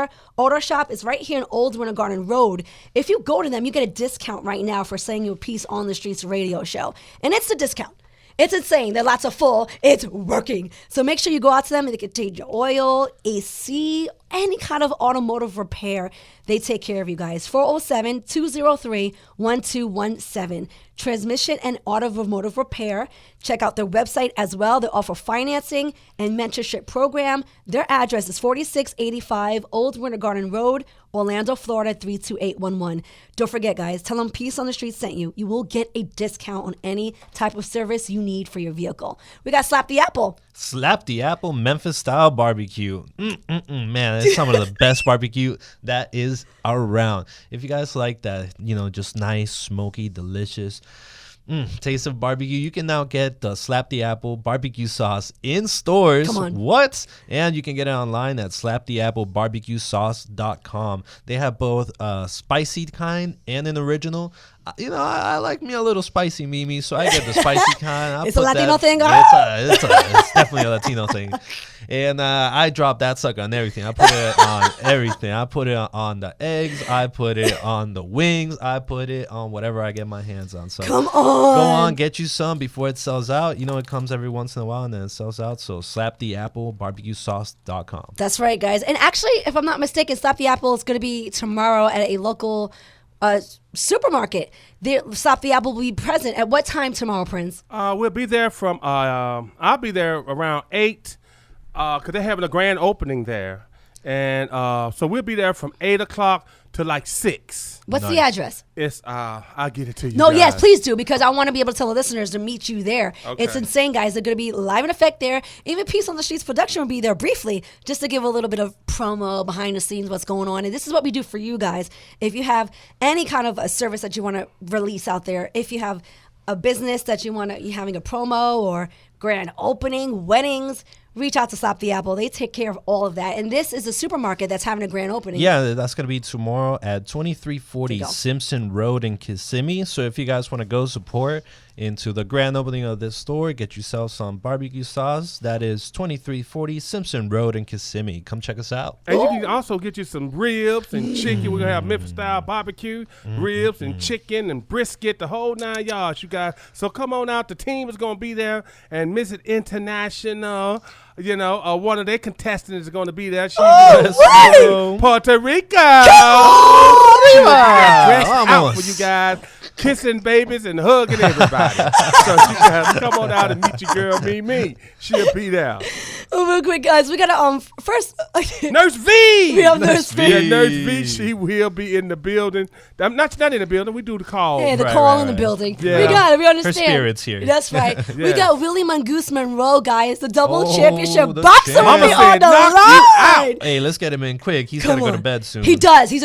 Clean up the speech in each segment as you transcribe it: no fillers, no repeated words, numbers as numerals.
Repair Auto Shop is right here in Old Winter Garden Road. If you go to them, you get a discount right now for saying your piece on the Streets radio show. And it's a discount. It's insane. They're lots of full. It's working. So make sure you go out to them and they can take your oil, AC, any kind of automotive repair. They take care of you guys. 407-203-1217. Transmission and automotive repair. Check out their website as well. They offer financing and mentorship program. Their address is 4685 Old Winter Garden Road, Orlando, Florida, 32811. Don't forget, guys, tell them Peace on the Street sent you. You will get a discount on any type of service you need for your vehicle. We got Slap the Apple. Slap the Apple Memphis-style barbecue. Man, it's some of the best barbecue that is around. If you guys like that, just nice, smoky, delicious taste of barbecue, you can now get the Slap the Apple barbecue sauce in stores. Come on. What? And you can get it online at slaptheapplebarbecuesauce.com. They have both spicy kind and an original. I like me a little spicy, Mimi, so I get the spicy kind. It's a Latino thing? It's definitely a Latino thing. And I drop that sucker on everything. I put it on everything. I put it on the eggs. I put it on the wings. I put it on whatever I get my hands on. So come on. Go on, get you some before it sells out. It comes every once in a while and then it sells out. So slaptheapplebarbecuesauce.com. That's right, guys. And actually, if I'm not mistaken, Slap the Apple is going to be tomorrow at a local supermarket. Slap the Apple will be present. At what time tomorrow, Prince? We'll be there from, I'll be there around 8 because they're having a grand opening there. And so we'll be there from 8 o'clock to like 6. What's the address? It's I'll get it to you. No, guys. yes, please do, because I want to be able to tell the listeners to meet you there. Okay. It's insane, guys. They're going to be live in effect there. Even Peace on the Streets production will be there briefly, just to give a little bit of promo behind the scenes, what's going on. And this is what we do for you guys. If you have any kind of a service that you want to release out there, if you have a business that you're having a promo or grand opening, weddings, reach out to Slap the Apple. They take care of all of that. And this is a supermarket that's having a grand opening. Yeah, that's going to be tomorrow at 2340 Simpson Road in Kissimmee. So if you guys want to go support into the grand opening of this store, get yourself some barbecue sauce. That is 2340 Simpson Road in Kissimmee. Come check us out. And you can also get you some ribs and chicken. We're going to have Memphis-style barbecue, ribs and chicken and brisket, the whole 9 yards, you guys. So come on out. The team is going to be there. And Mrs. International, one of their contestants is going to be there. She's Puerto Rico. She'll be dressed out for you guys, kissing babies and hugging everybody. So you guys come on out and meet your girl, Mimi. She'll be there. Real quick, guys, we got to first. Nurse V. We have Nurse V. Yeah, Nurse V. She will be in the building. Not in the building. We do the call. Yeah, the call in the building. Yeah. We got it. We understand. Her spirit's here. That's right. Yeah. We got Willie Mongoose Monroe, guys, the double championship the boxer champ. will be Mama on said, the knock you line. out. Hey, let's get him in quick. He's got to go to bed soon. He does. He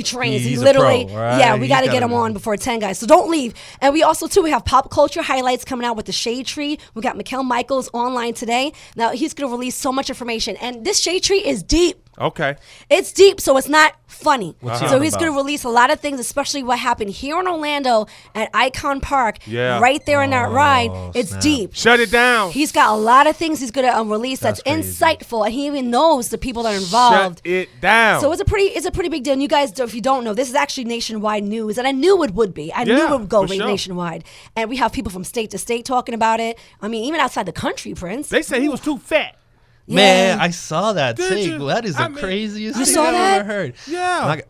trains. He's He a literally, pro, right? yeah, we got to He's get gotta him on before 10, guys. So don't leave. And we also, too, we have pop culture highlights coming out with the Shade Tree. We got Mikkel Michaels online today. Now, he's going to release so much information. And this Shade Tree is deep. Okay. It's deep, so it's not funny. What's he So on he's about? going to release a lot of things, especially what happened here in Orlando at Icon Park. Yeah. Right there in that ride. It's snap. deep. Shut it down. He's got a lot of things he's going to release that's crazy. insightful, and he even knows the people that are involved. Shut it down. So it's a pretty big deal. And you guys, if you don't know, this is actually nationwide news, and I knew it would be. I knew it would go for sure. nationwide. And we have people from state to state talking about it. I mean, even outside the country, Prince. They say he was too fat. Man, Yeah. I saw that Did take. you? That is the I mean, craziest You thing saw I've that? ever heard. Yeah.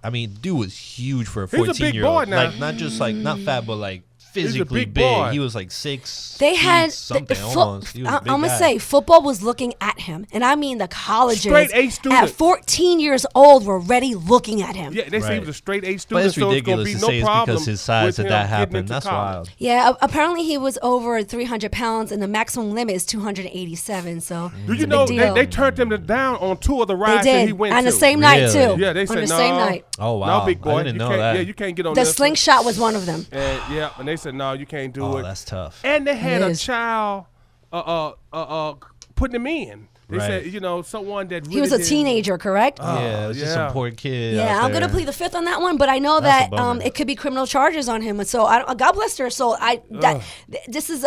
Dude was huge for a He's a big 14-year-old. boy now. Like, not just not fat, but like physically big big. boy. He was like 6 They had something fo- almost. He was a I'm big gonna guy. say football was looking at him, and I mean the colleges Straight A student. at 14 years old were already looking at him. Yeah, they say he Right. was a straight A But student, it's so it's ridiculous going to to be say no it's problem because his size with that him that getting happened. into That's college. wild. Yeah, apparently he was over 300 pounds, and the maximum limit is 287. So Do it's you a know big deal. they turned him down on 2 of the They rides that he did went on to? the same night Really? too. Yeah, they on said the no. same night. Oh, wow. No, big boy. I didn't you know can't, that. Yeah, you can't get on The this slingshot was one of them. And and they said no, you can't do Oh, it. that's tough. And they had It a is. child putting him in They Right. said, someone that really He was a didn't- teenager, correct? Yeah, it was just some yeah. poor kid. Yeah, out I'm gonna there. plead the fifth on that one, but I know That's a that bummer. it could be criminal charges on him. So God bless her. So this is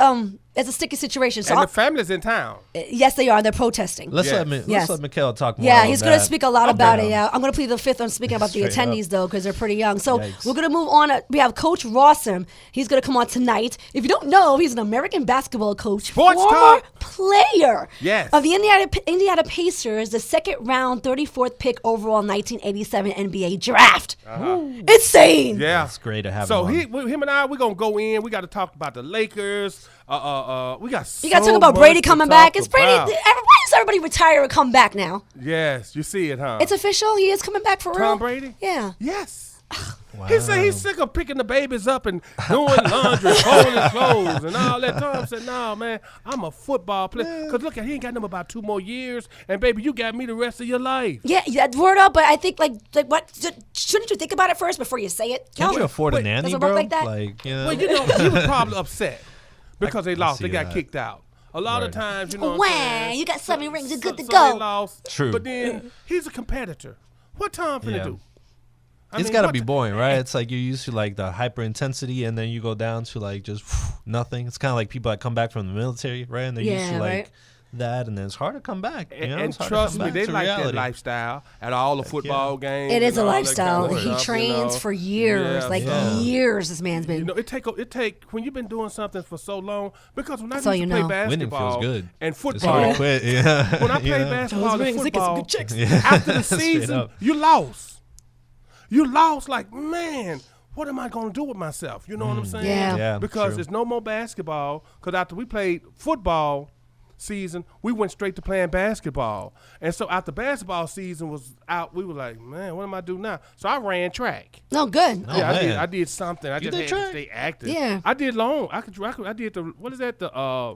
it's a sticky situation. So And the family's in town. yes, they are. They're protesting. Let's Yes. let's let Mikhail talk more. Yeah, on he's going to that. speak a lot about it. Yeah, I'm going to plead the fifth on speaking about the Straight attendees, up. though, because they're pretty young. So Yikes. we're going to move on. We have Coach Rossum. He's going to come on tonight. If you don't know, he's an American basketball coach, Sports former talk. player Yes. of the Indiana Pacers, the second round, 34th pick overall 1987 NBA draft. Insane. Yeah. It's great to have So him on. him and I, we're going to go in. We got to talk about the Lakers. We got You got to talk about Brady coming back. It's Brady. Why does everybody retire and come back now? Yes, you see it, huh? It's official. He is coming back for real. Tom Brady? Yeah. Yes. Wow. He said he's sick of picking the babies up and doing laundry, folding clothes, and all that. Tom said, "No, man, I'm a football player. Because look, he ain't got them about 2 more years, and baby, you got me the rest of your life." Yeah, word up. But I think like what shouldn't you think about it first before you say it? Can't you Calvin? afford a Wait, nanny, does it bro? work like that? Like, you know. Well, he was probably upset because they lost. see They got that. kicked out. A lot of Right. times, you know. Wah, what I'm saying? you got 7 rings, you're good to So go. They lost. True. But then he's a competitor. What Tom finna Yeah. do? It's got to be boring, right? It's like you're used to like the hyper intensity, and then you go down to like just nothing. It's kind of like people that come back from the military, right? And they're used to Yeah, like right. that, and then it's hard to come back. You know? And It's hard to trust come me, back they to like that reality. lifestyle at all the football games. It is and a all that lifestyle. kind of He stuff, trains for years, Yeah, like Yeah. years. This man's been. it take when you've been doing something for so long. Because when I That's used all to you play know. Winning basketball feels good. and It's hard football, to quit. Yeah. when I You played know? basketball and football, Yeah. after the Straight season, up. you lost. You lost. Like, man, what am I going to do with myself? You know what I'm saying? Yeah. Yeah, Because true. there's no more basketball. Because after we played football season, we went straight to playing basketball. And so after basketball season was out, we were like, man, what am I do now? So I ran track. No good. Oh, Yeah, man. I did something. I You just did had track? to stay active. Yeah. I did long. I did the what is that? The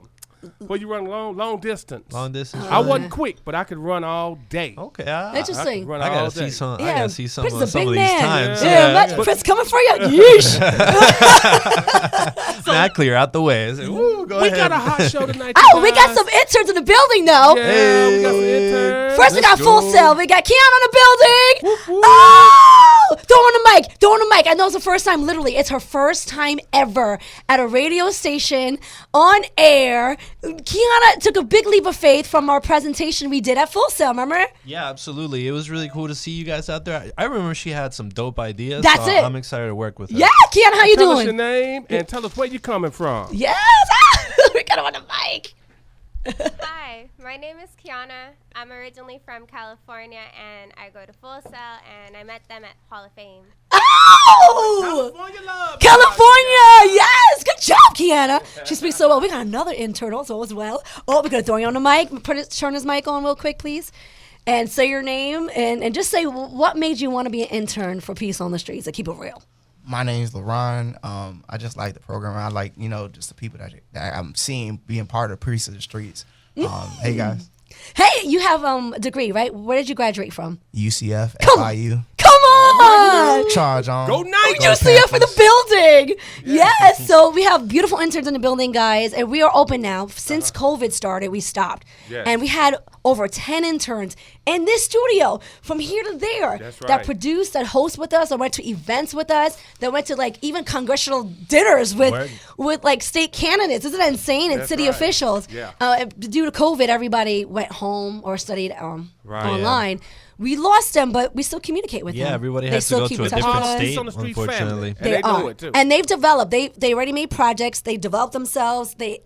where you run long distance. Long distance. I wasn't quick, but I could run all day. Okay. Interesting. run I all gotta day. see some. I Yeah, gotta see some Prince of is a big these man. times. Yeah, imagine Prince coming for you. Yeesh. Not clear out the way. It's like, woo, go We ahead. got a hot show tonight. Oh, you we got guys. some interns in the building though. Yeah, we got some interns. First, we got Let's Full go. Sail. We got Keon on the building. Oh, throw on the mic. Throw on the mic. I know it's the first time, literally. It's her first time ever at a radio station on air. Kiana took a big leap of faith from our presentation we did at Full Sail, remember? Yeah, absolutely. It was really cool to see you guys out there. I remember she had some dope ideas. That's so it. I'm excited to work with her. Yeah, Kiana, how you Tell us your doing? name and tell us where you coming from. Yes. We got him on the mic. Hi, my name is Kiana. I'm originally from California, and I go to Full Sail, and I met them at Hall of Fame. Oh! California love. California, yes, good job, Kiana. She speaks so well. We got another intern also as well. Oh, we're gonna throw you on the mic. Turn his mic on real quick, please, and say your name and just say what made you want to be an intern for Peace on the Streets. And keep it real. My name's LaRon. I just like the program. I like, just the people that I'm seeing being part of Priest of the Streets. Hey, guys. Hey, you have a degree, right? Where did you graduate from? UCF, Come- FIU. Come on. Charge on. Go Knights. UCF in the building. Yes. So we have beautiful interns in the building, guys, and we are open now. Since COVID started, we stopped. Yes. And we had over 10 interns in this studio from here to there That's that right. produced, that host with us, that went to events with us, that went to like even congressional dinners Word. with like state candidates. Isn't that insane? And That's city right. officials. Yeah. Due to COVID, everybody went home or studied Right. online. We lost them, but we still communicate with them. Yeah, everybody They has to still go keep to a in touch different with us. state, on the streets unfortunately. family. And they know it too. And they've developed. They already made projects. They developed themselves. They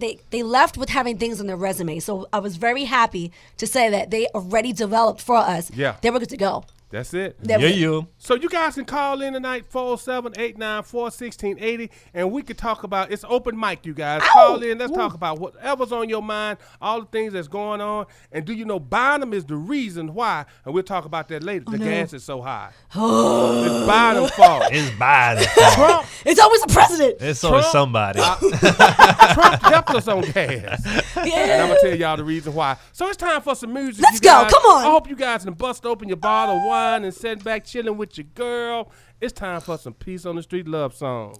left with having things on their resume. So I was very happy to say that they already developed for us. Yeah. They were good to go. That's it. They were- You. So you guys can call in tonight, 478941680, and we can talk about, it's open mic, you guys. Call in, let's talk about whatever's on your mind, all the things that's going on. And do you know Bynum is the reason why, and we'll talk about that later, the gas is so high. It's Bynum's fault. It's bad. Trump, It's always the president. It's always Trump- somebody. Trump helped us on gas. And Yeah. I'm going to tell y'all the reason why. So it's time for some music. Let's you go. guys. Come on. I hope you guys can bust open your bottle of wine and sit back chilling with your girl. It's time for some Peace on the Street love song.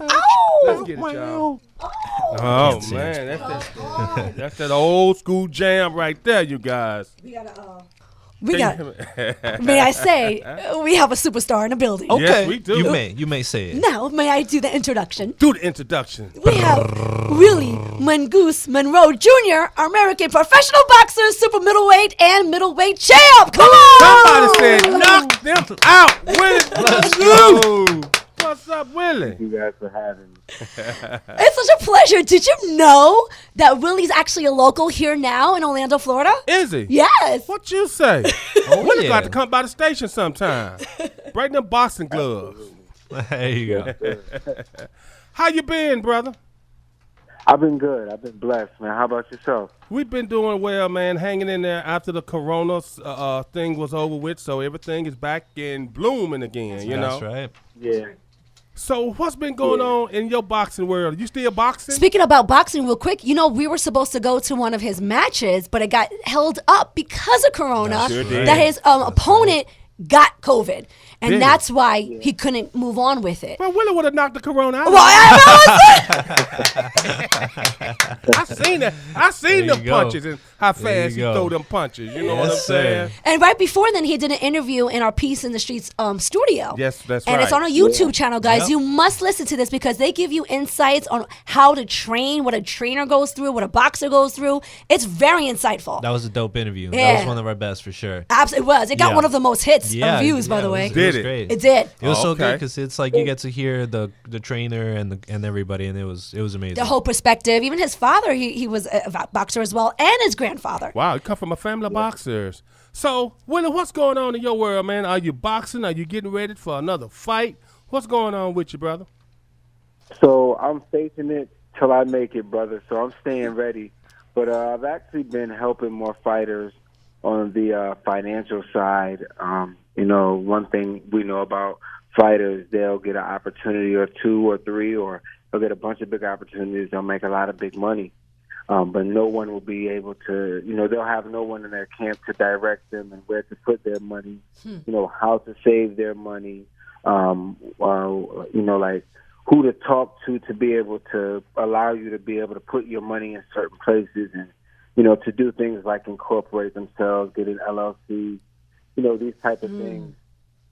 Let's get it, y'all. Oh. Oh Can't stand man, that's that old school jam right there, you guys. We got. May I say, we have a superstar in the building. Okay, Yes, we do. You may say it. Now, may I do the introduction? Do the introduction. We have Willie Mongoose Monroe Jr., American professional boxer, super middleweight, and middleweight champ. Come on! Somebody said knock them out. Willie, let's go. What's up, Willie? You guys for having me. It's such a pleasure. Did you know that Willie's actually a local here now in Orlando, Florida? Is he? Yes. What you say? Willie got to come by the station sometime. Bring them boxing gloves. There you go. How you been, brother? I've been good. I've been blessed, man. How about yourself? We've been doing well, man. Hanging in there after the corona thing was over with, so everything is back in blooming again. You know. That's right. Yeah. So what's been going on in your boxing world? You still boxing? Speaking about boxing real quick, you know, we were supposed to go to one of his matches, but it got held up because of Corona. Sure did. That his opponent got COVID. And Did he? that's why he couldn't move on with it. Well, Willie would have knocked the corona out. Well, I seen that. I seen There them you go. punches and how There fast you he go. throw them punches. You know what I'm Yes, sir. saying? And right before then, he did an interview in our Peace in the Streets studio. Yes, that's and right. it's on our YouTube channel, guys. Yep. You must listen to this because they give you insights on how to train, what a trainer goes through, what a boxer goes through. It's very insightful. That was a dope interview. That Yeah. was one of our best for sure. Absolutely was. It got Yeah. one of the most hits Yeah, of views, by the it way. was, Did was it? great. It did. It was Oh, so okay. good because it's like you get to hear the trainer and everybody, and it was amazing. The whole perspective. Even his father, he was a boxer as well, and his grandfather. Wow, you come from a family of boxers. So, Willie, what's going on in your world, man? Are you boxing? Are you getting ready for another fight? What's going on with you, brother? So I'm facing it till I make it, brother. So I'm staying ready. But I've actually been helping more fighters on the financial side. You know, one thing we know about fighters, they'll get an opportunity or two or three, or they'll get a bunch of big opportunities. They'll make a lot of big money. But no one will be able to, you know, they'll have no one in their camp to direct them and where to put their money, you know, how to save their money, you know, like who to talk to be able to allow you to be able to put your money in certain places and, you know, to do things like incorporate themselves, get an LLC, you know, these type of things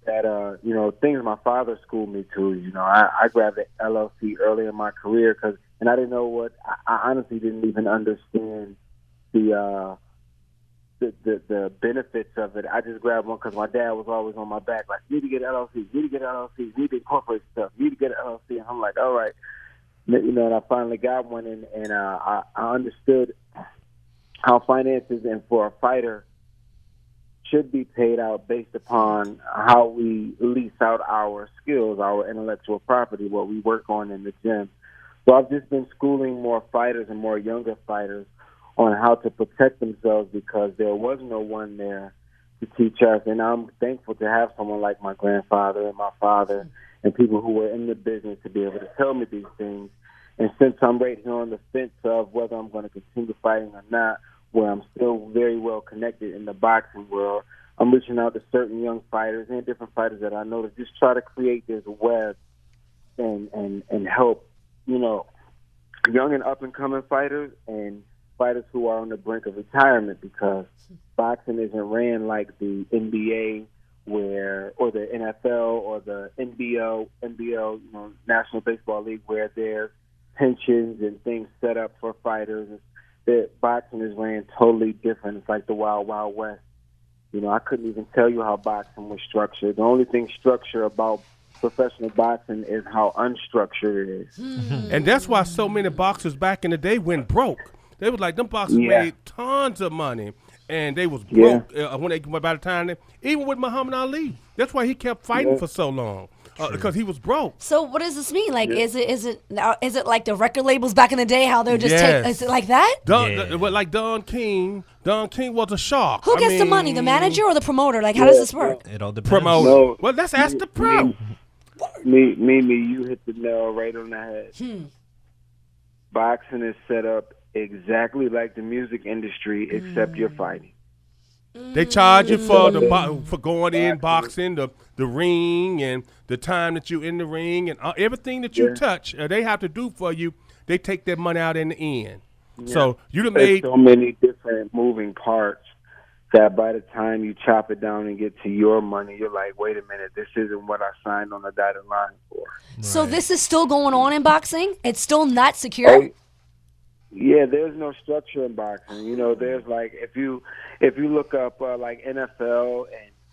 that, you know, things my father schooled me to. You know, I grabbed an LLC early in my career and I didn't know what, I honestly didn't even understand the benefits of it. I just grabbed one because my dad was always on my back, like, you need to get an LLC, you need to get an LLC, you need to incorporate stuff, you need to get an LLC. And I'm like, all right. You know, and I finally got one, and I understood how finances and for a fighter should be paid out based upon how we lease out our skills, our intellectual property, what we work on in the gym. So I've just been schooling more fighters and more younger fighters on how to protect themselves because there was no one there to teach us. And I'm thankful to have someone like my grandfather and my father and people who were in the business to be able to tell me these things. And since I'm right here on the fence of whether I'm going to continue fighting or not, where I'm still very well connected in the boxing world, I'm reaching out to certain young fighters and different fighters that I know to just try to create this web and help, you know, young and up-and-coming fighters and fighters who are on the brink of retirement because boxing isn't ran like the NBA or the NFL or the NBL, you know, National Baseball League, where there's pensions and things set up for fighters. That boxing is ran totally different. It's like the Wild Wild West. You know, I couldn't even tell you how boxing was structured. The only thing structured about professional boxing is how unstructured it is. And that's why so many boxers back in the day went broke. They was like, them boxers made tons of money, and they was broke by the time even with Muhammad Ali. That's why he kept fighting for so long, because he was broke. So what does this mean? Like, is it like the record labels back in the day? How they're just is it like that? Like Don King. Don King was a shark. Who gets the money? The manager or the promoter? Like, how does this work? It all depends. Promoter. No. Well, let's ask the pro. Mimi, you hit the nail right on the head. Boxing is set up exactly like the music industry, except you're fighting. They charge you for for going in boxing, the ring, and the time that you're in the ring, and everything that you touch. They have to do for you. they take that money out in the end. Yeah. So you done There's made so many different moving parts that by the time you chop it down and get to your money, you're like, wait a minute, this isn't what I signed on the dotted line for. So Right. this is still going on in boxing? It's still not secure? Oh, yeah, there's no structure in boxing. You know, there's like if you look up like NFL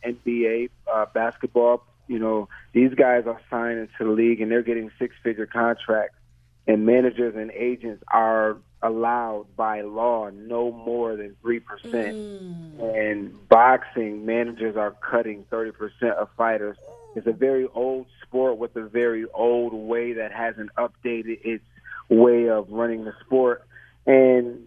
and NBA basketball, you know, these guys are signed into the league and they're getting 6-figure contracts, and managers and agents are allowed by law no more than 3%. And boxing managers are cutting 30% of fighters. It's a very old sport with a very old way that hasn't updated its way of running the sport. And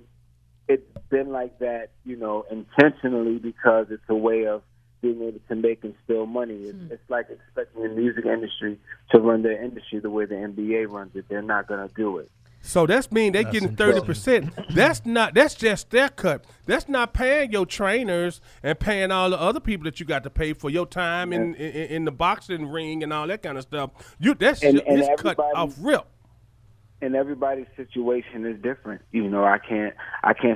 it's been like that, you know, intentionally because it's a way of being able to make and steal money. It's like expecting the music industry to run their industry the way the NBA runs it. They're not going to do it. So that's mean they That's getting interesting. 30%. That's just their cut. That's not paying your trainers and paying all the other people that you got to pay for your time in the boxing ring and all that kind of stuff. It's cut off rip. And everybody's situation is different. You know, I can't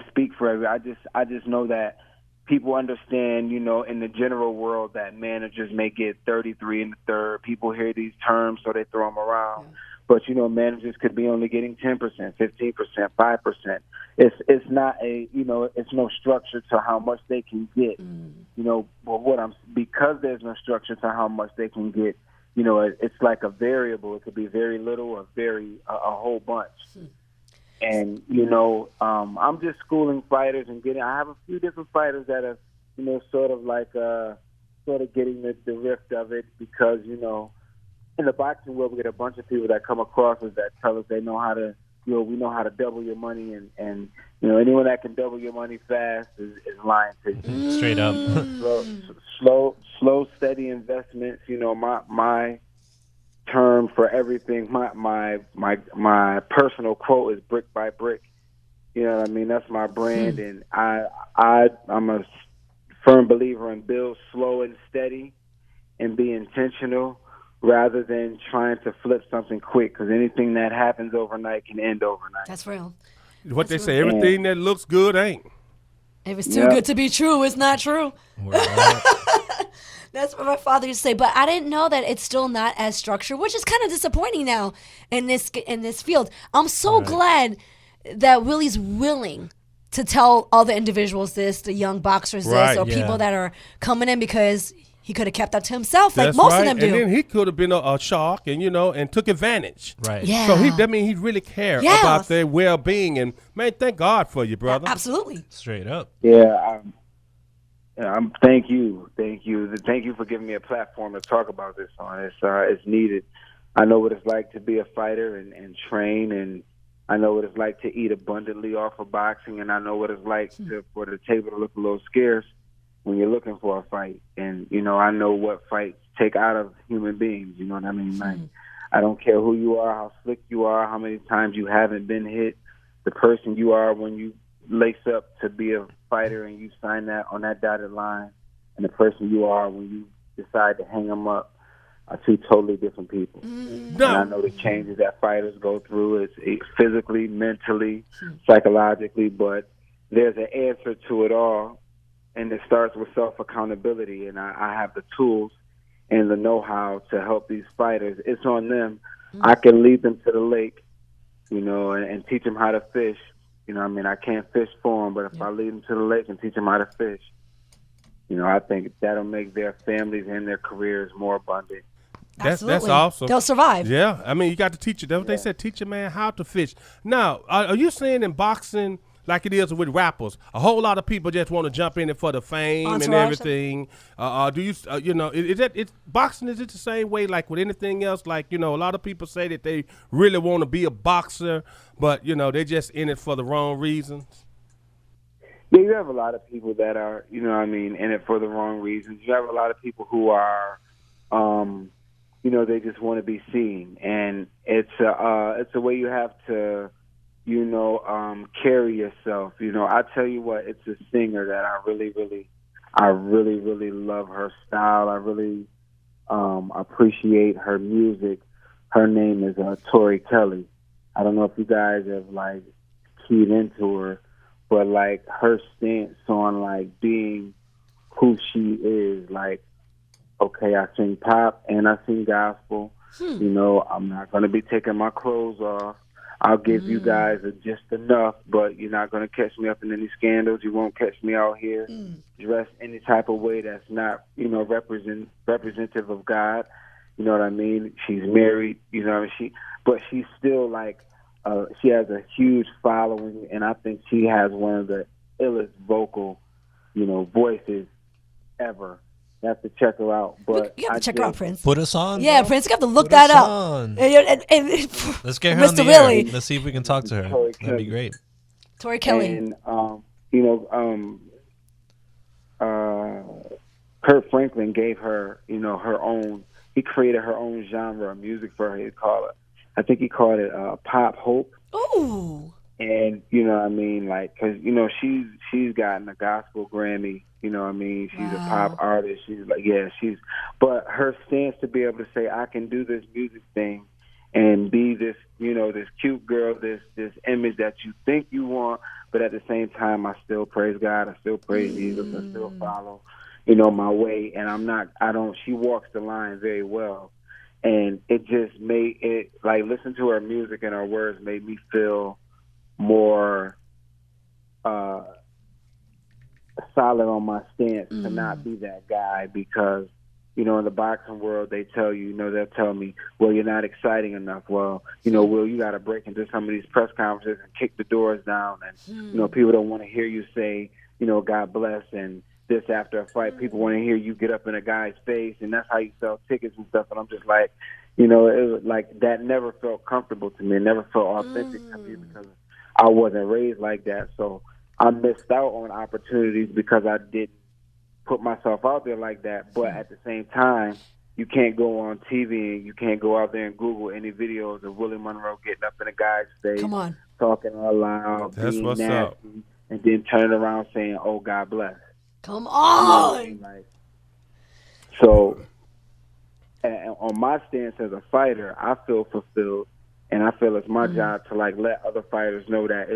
speak for everybody. I just know that people understand, you know, in the general world that managers may get 33 in the third. People hear these terms, so they throw them around. Yeah. But, you know, managers could be only getting 10%, 15%, 5%. It's not it's no structure to how much they can get. You know, but because there's no structure to how much they can get, you know, it's like a variable. It could be very little or a whole bunch. And, you know, I'm just schooling fighters and I have a few different fighters that are, you know, sort of getting the rift of it because, you know, in the boxing world, we get a bunch of people that come across us that tell us they know how to, you know, we know how to double your money and you know, anyone that can double your money fast is lying to you. Straight up. slow, steady investments. You know, my term for everything, my personal quote is brick by brick. You know what I mean? That's my brand, and I'm a firm believer in build slow and steady and be intentional rather than trying to flip something quick, because anything that happens overnight can end overnight. That's real. What they say, everything that looks good ain't. If it's too good to be true, it's not true. That's what my father used to say. But I didn't know that it's still not as structured, which is kind of disappointing now in this field. I'm so glad that Willie's willing to tell all the individuals this, the young boxers this, or people that are coming in, because he could have kept that to himself, like most of them do. And then he could have been a shark, and and took advantage. Right. Yeah. So he really cared about their well-being, and man, thank God for you, brother. Absolutely. Straight up. Yeah. Thank you for giving me a platform to talk about this on. It's needed. I know what it's like to be a fighter and train, and I know what it's like to eat abundantly off of boxing, and I know what it's like for the table to look a little scarce when you're looking for a fight. And, you know, I know what fights take out of human beings, you know what I mean? Like, I don't care who you are, how slick you are, how many times you haven't been hit, the person you are when you lace up to be a fighter and you sign that on that dotted line, and the person you are when you decide to hang them up are two totally different people. And I know the changes that fighters go through, it's physically, mentally, psychologically, but there's an answer to it all. And it starts with self-accountability, and I have the tools and the know-how to help these fighters. It's on them. I can lead them to the lake, you know, and teach them how to fish. You know what I mean? I can't fish for them, but if I lead them to the lake and teach them how to fish, you know, I think that'll make their families and their careers more abundant. That's awesome. They'll survive. Yeah. I mean, you got to teach it. That's what they said, teach a man how to fish. Now, are you saying in boxing, like it is with rappers, a whole lot of people just want to jump in it for the fame and everything? Do you, boxing, is it the same way like with anything else? Like, you know, a lot of people say that they really want to be a boxer, but, you know, they're just in it for the wrong reasons. Yeah, you have a lot of people that are, you know what I mean, in it for the wrong reasons. You have a lot of people who are, you know, they just want to be seen. And it's a way you have to, you know, carry yourself. You know, I tell you what, it's a singer that I really love her style. I really appreciate her music. Her name is Tori Kelly. I don't know if you guys have like keyed into her, but like her stance on like being who she is. Like, okay, I sing pop and I sing gospel. You know, I'm not going to be taking my clothes off. I'll give you guys just enough, but you're not going to catch me up in any scandals. You won't catch me out here dressed any type of way that's not, you know, representative of God. You know what I mean? She's married, you know, but she's still like, she has a huge following, and I think she has one of the illest vocal, you know, voices ever. You have to check her out. But You have to check her out, Prince. Put us on. Yeah, bro. Prince, you have to look Put that us up. on. And Let's get her on Mr. the air. Willie. Let's see if we can talk to her. Tori That'd be Kelly. great. Tori Kelly. And, you know, Kurt Franklin gave her, you know, her own. He created her own genre of music for her. I think he called it pop hope. Ooh. And you know what I mean, like, cause you know she's gotten a gospel Grammy. You know what I mean? She's a pop artist. She's like, but her stance to be able to say, I can do this music thing and be this, you know, this cute girl, this image that you think you want, but at the same time, I still praise God. I still praise Jesus. I still follow, you know, my way. And she walks the line very well. And it just made it, like, listen to her music and her words made me feel more solid on my stance to not be that guy, because, you know, in the boxing world, they tell you, they'll tell me, well, you're not exciting enough. Well, you know, Will, you got to break into some of these press conferences and kick the doors down. And, you know, people don't want to hear you say, you know, God bless and this after a fight. People want to hear you get up in a guy's face, and that's how you sell tickets and stuff. And I'm just like, you know, it was like that never felt comfortable to me. It never felt authentic to me because I wasn't raised like that. So I missed out on opportunities because I didn't put myself out there like that. But at the same time, you can't go on TV and you can't go out there and Google any videos of Willie Monroe getting up in a guy's face, Come on. talking all loud, That's being what's nasty, up. and then turning around saying, "Oh, God bless." Come You know what I on. mean? Like, so, and on my stance as a fighter, I feel fulfilled, and I feel it's my job to like let other fighters know that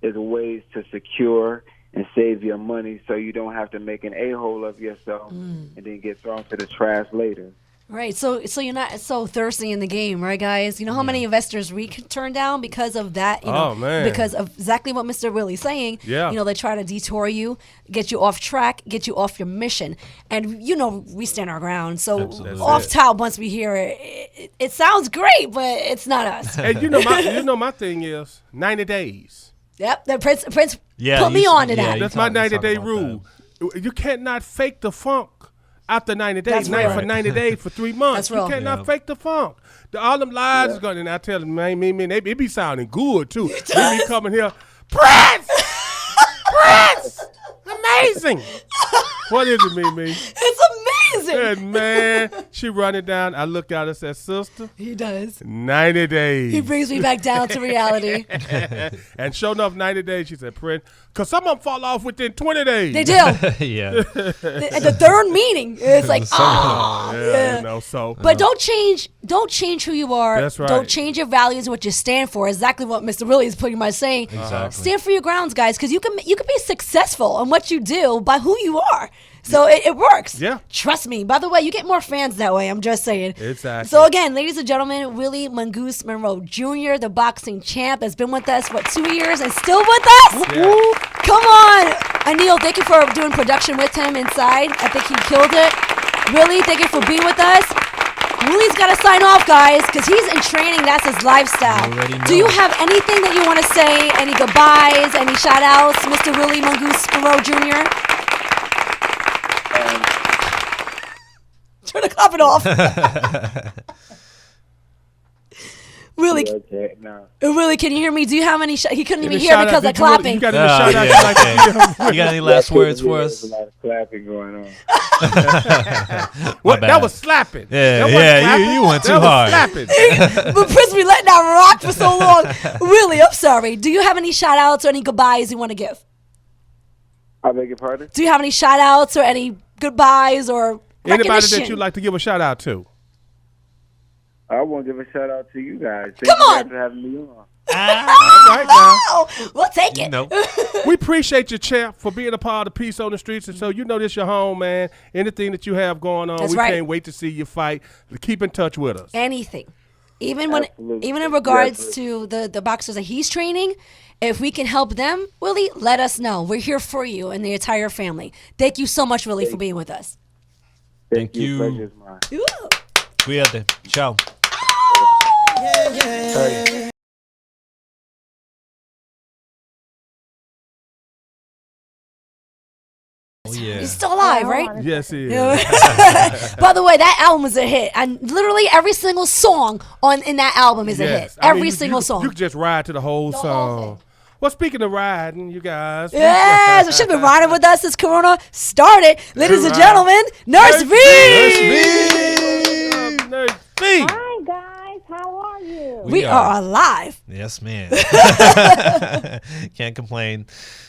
it's ways to secure and save your money, so you don't have to make an a-hole of yourself and then get thrown to the trash later. Right. So you're not so thirsty in the game, right, guys? You know how many investors we can turn down because of that? You know, Oh, man. because of exactly what Mr. Willie's saying. Yeah. You know, they try to detour you, get you off track, get you off your mission. And, you know, we stand our ground. So Absolutely. off That's it. top, once we hear it sounds great, but it's not us. And my thing is 90 days. Yep. The Prince Yeah, put me you- on to yeah, that. you That's my talk 90-day about rule. You cannot fake the funk after 90 days. That's real. For 90 days for 3 months. That's real. You cannot Yeah. fake the funk. All them lies is going, and I tell them, man, it be sounding good too. They be coming here, Prince, amazing. What is it, Mimi? It's amazing. And man, she run it down. I look at her and said, sister, He does. 90 days. He brings me back down to reality. And sure enough, 90 days, she said, Prince, because some of them fall off within 20 days. They do. Yeah. The third meeting, it's like, Yeah, you know, so. But don't change who you are. That's right. Don't change your values and what you stand for. Exactly what Mr. Willie is pretty much saying. Exactly. Stand for your grounds, guys, because you can be successful in what you do by who you are. So it works. Yeah. Trust me. By the way, you get more fans that way. I'm just saying. Exactly. So again, ladies and gentlemen, Willie Mongoose Monroe Jr., the boxing champ, has been with us for 2 years and still with us. Yeah. Come on. Anil, thank you for doing production with him inside. I think he killed it. Willie, thank you for being with us. Willie's got to sign off, guys, because he's in training. That's his lifestyle. You already Do you know. have anything that you want to say? Any goodbyes? Any shout outs? Mr. Willie Mongoose Monroe Jr.? Turn the clapping off. Willie, Okay, no. Willie, can you hear me? Do you have any? He couldn't even Any hear shout-out? because of Did you wanna- clapping. You got any Oh, shout out yeah, you like to okay. give? You got any last words for There's us? a lot of clapping going on. What? bad. That was slapping. Yeah, That wasn't yeah, clapping. you went too That was hard. slapping. But Prince, we letting that rock for so long. Willie, I'm sorry. Do you have any shout outs or any goodbyes you want to give? I beg your pardon? Do you have any shout outs or any goodbyes or Anybody recognition? that you'd like to give a shout out to? I want to give a shout out to you guys. Thank Come you on. guys for having me on. All right now. Oh, we'll take it. Nope. We appreciate you, champ, for being a part of Peace on the Streets. And so you know this your home, man. Anything that you have going on, That's we right. can't wait to see you fight. Keep in touch with us. Anything. Even Absolutely. even in regards Absolutely. to the boxers that he's training, if we can help them, Willie, let us know. We're here for you and the entire family. Thank you so much, Willie, for being with us. Thank you. Pleasure's mine. Ooh. Cuídate. Ciao. Hey. Oh, yeah. He's still alive, right? Yes, he is. By the way, that album is a hit, and literally every single song in that album is a hit. Yes. I mean, Every you- single you, song. You can just ride to the whole whole song. thing. Well, speaking of riding, you guys. Yes, she's been riding with us since Corona started. Ladies and right. gentlemen, Nurse V. Nurse B. Hi guys, how are you? We are alive. Yes, man. Can't complain.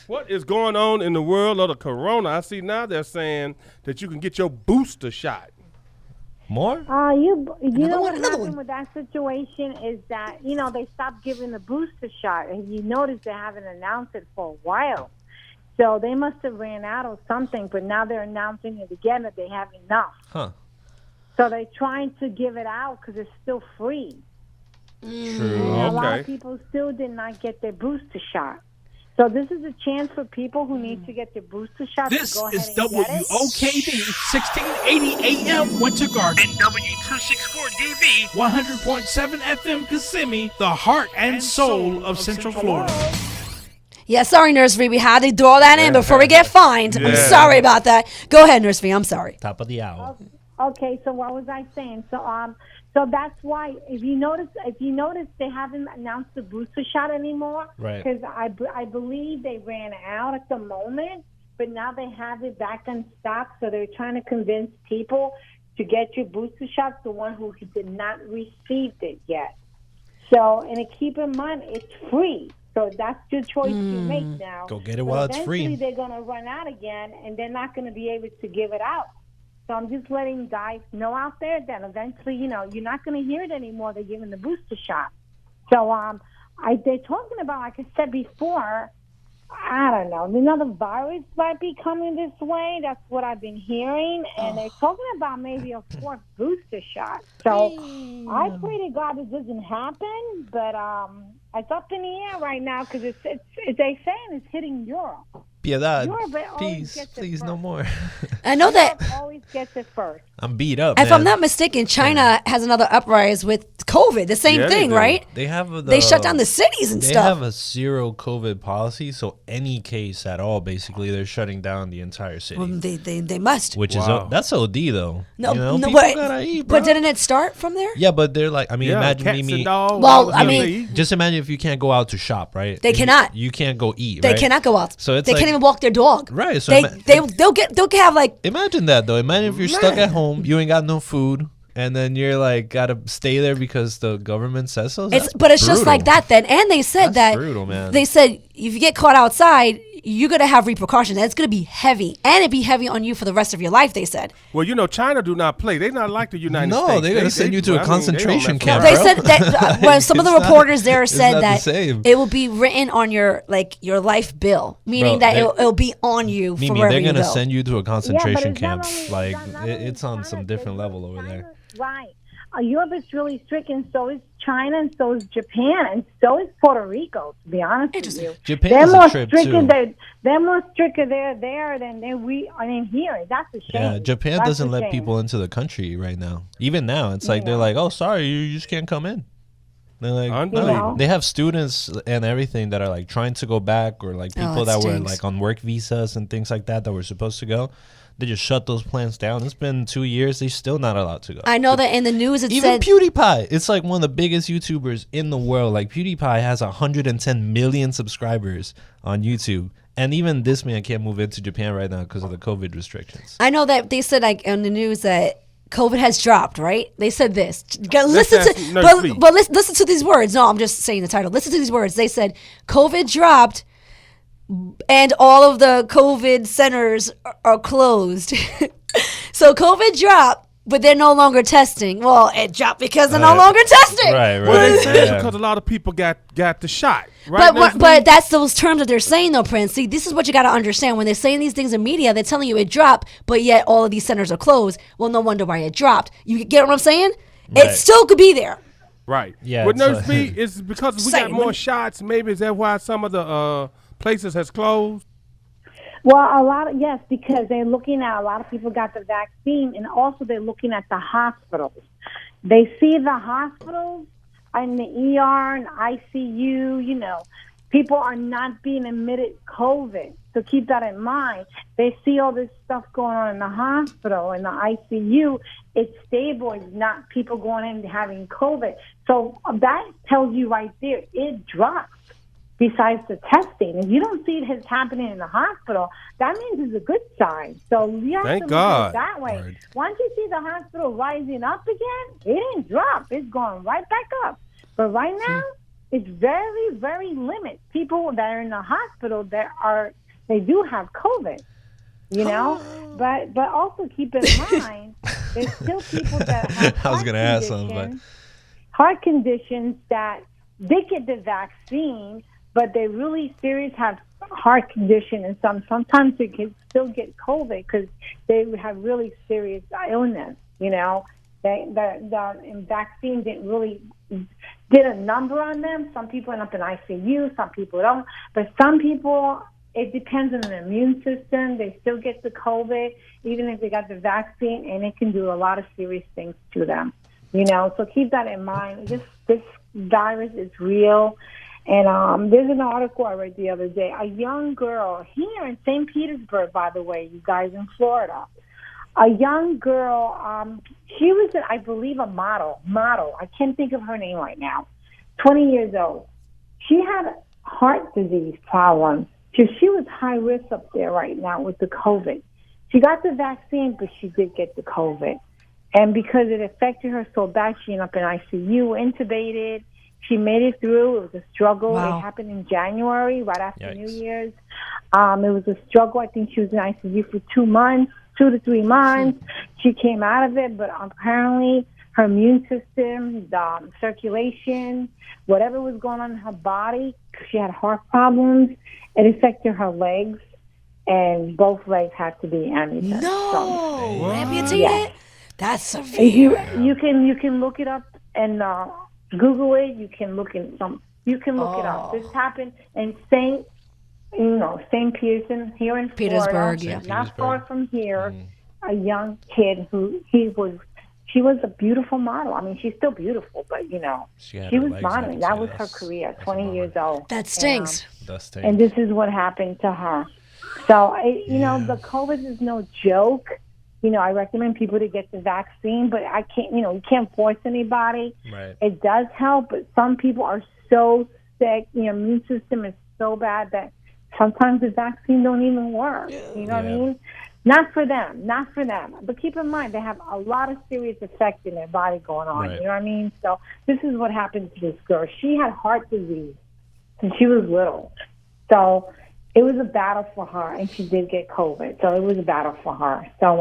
What is going on in the world of the corona? I see now they're saying that you can get your booster shot. More? You know what another happened one. with that situation is that, they stopped giving the booster shot. And you notice they haven't announced it for a while. So they must have ran out of something, but now they're announcing it again that they have enough. Huh. So they're trying to give it out because it's still free. True. And a lot Okay. of people still did not get their booster shot. So this is a chance for people who need to get their booster shot This to go ahead is and get it. WOKD 1680 AM Winter Garden and W264DV 100.7 FM Kissimmee, the heart and soul of Central Florida. Yeah, sorry, Nurse V. We had to throw that in before we get fined. I'm Yeah. sorry about that. Go ahead, Nurse V. I'm sorry. Top of the hour. Okay, so what was I saying? So that's why if you notice they haven't announced the booster shot anymore. Right. Because I believe they ran out at the moment, but now they have it back in stock. So they're trying to convince people to get your booster shots. The one who did not receive it yet. So and keep in mind it's free. So that's your choice you make now. Go get it But while it's free. Eventually they're going to run out again, and they're not going to be able to give it out. So I'm just letting guys know out there that eventually, you're not going to hear it anymore. They're giving the booster shot. So they're talking about, like I said before, I don't know, another virus might be coming this way. That's what I've been hearing. And they're talking about maybe a fourth booster shot. So I pray to God it doesn't happen. But it's up in the air right now because they're saying it's hitting Europe. Piedad. Europe always Please, gets it please, no first. more. I know that. Europe always gets it first. I'm beat up. If I'm man. not mistaken, China has another uprise with COVID. The same Yeah, they thing, do. right? They have They shut down the cities and They stuff. have a zero COVID policy, so any case at all, basically, they're shutting down the entire city. They must. Which Wow. is that's OD though. No, you know, no, people but, gotta eat, bro. but didn't it start from there? Yeah, but they're like, I mean, Yeah, imagine cats me. and dogs. Well, all I the mean- things they eat. Just imagine if you can't go out to shop, right? They And cannot. You can't go eat. They right? cannot go out. So it's they like- can't even walk their dog. Right, so They'll have like Imagine that though. Imagine if you're stuck at home, you ain't got no food, and then you're like gotta stay there because the government says so. but it's just like that then. And they said That's that brutal, man. they said if you get caught outside, you're gonna have repercussions. And it's gonna be heavy, and it be heavy on you for the rest of your life. They said. Well, China do not play. They not like the United States. No, they're gonna send you to a they don't concentration mess camp, around. They bro. said that when some of the It's not- reporters there it's said not the that same. it will be written on your life bill, meaning Bro, that they- it'll be on you for Mimi, wherever they're you gonna go. send you to a Yeah, but concentration it's not camp. only- Like not only it's on China, some different level over there. Right. Europe is really strict, and so is China, and so is Japan, and so is Puerto Rico, to be honest with you. Japan They're is more a trip stricter. too. They're more stricter there than we are in here. That's a shame. Yeah, Japan That's doesn't a let shame. people into the country right now. Even now, it's like they're like, "Oh, sorry, you just can't come in." They're like, Unbelievable. no. They have students and everything that are like trying to go back, or like people that that were stinks. like on work visas and things like that were supposed to go. They just shut those plans down. It's been 2 years. They're still not allowed to go. I know that in the news it Even said PewDiePie, it's like one of the biggest YouTubers in the world. Like PewDiePie has 110 million subscribers on YouTube, and even this man can't move into Japan right now because of the COVID restrictions. I know that they said like on the news that COVID has dropped, right? They said this. Listen ask to, Nurse V. but listen to these words. No, I'm just saying the title. Listen to these words. They said COVID dropped, and all of the COVID centers are closed. So COVID dropped, but they're no longer testing. Well, it dropped because they're no longer testing. Right, Well, they say it's Yeah. because a lot of people got the shot. Right, But that's those terms that they're saying though, Prince. See, this is what you got to understand. When they're saying these things in media, they're telling you it dropped, but yet all of these centers are closed. Well, no wonder why it dropped. You get what I'm saying? Right. It still could be there. Right. Yeah, With it's, Nurse B, it's because we got Same. more shots. Maybe is that why some of the places has closed? Well, yes, because they're looking at a lot of people got the vaccine, and also they're looking at the hospitals. They see the hospitals and the ER and ICU. People are not being admitted COVID. So keep that in mind. They see all this stuff going on in the hospital, in the ICU. It's stable. It's not people going in and having COVID. So that tells you right there, it drops besides the testing. If you don't see it happening in the hospital, that means it's a good sign. So you have Thank to look God. at it that way. Right. Once you see the hospital rising up again, it didn't drop. It's going right back up. But right now, it's very, very limited. People that are in the hospital they do have COVID, But also keep in mind, there's still people that have I was gonna ask something, heart conditions that they get the vaccine, but they really serious have heart condition, and sometimes they can still get COVID because they have really serious illness. The vaccine didn't really did a number on them. Some people end up in ICU, some people don't. But some people, it depends on the immune system. They still get the COVID, even if they got the vaccine, and it can do a lot of serious things to them. So keep that in mind. This virus is real. And there's an article I read the other day. A young girl here in St. Petersburg, by the way, you guys in Florida. A young girl, she was, I believe, a model. I can't think of her name right now. 20 years old. She had heart disease problems. So she was high risk up there right now with the COVID. She got the vaccine, but she did get the COVID. And because it affected her so bad, she ended up in ICU, intubated. She made it through. It was a struggle. Wow. It happened in January, right after Yikes. New Year's. It was a struggle. I think she was in ICU for 2 months. 2 to 3 months. She came out of it, but apparently her immune system, the circulation, whatever was going on in her body, she had heart problems. It affected her legs, and both legs had to be amputated. No, amputated. Yeah. That's severe. You can look it up and Google it. You can look it up. This happened in St. Peterson here in Petersburg, Florida, yeah. not far from here. A young kid she was a beautiful model. I mean, she's still beautiful, but She had she her was legs modeling. That was her amputated. career. That's a 20 bummer. years old. That stinks. That's And terrible. this is what happened to her. So the COVID is no joke. I recommend people to get the vaccine, but I can't. You can't force anybody. Right. It does help, but some people are so sick. The immune system is so bad that sometimes the vaccine don't even work. You know what I mean? Not for them. But keep in mind, they have a lot of serious effects in their body going on. Right. You know what I mean? So this is what happened to this girl. She had heart disease since she was little. So it was a battle for her, and she did get COVID. So it was a battle for her. So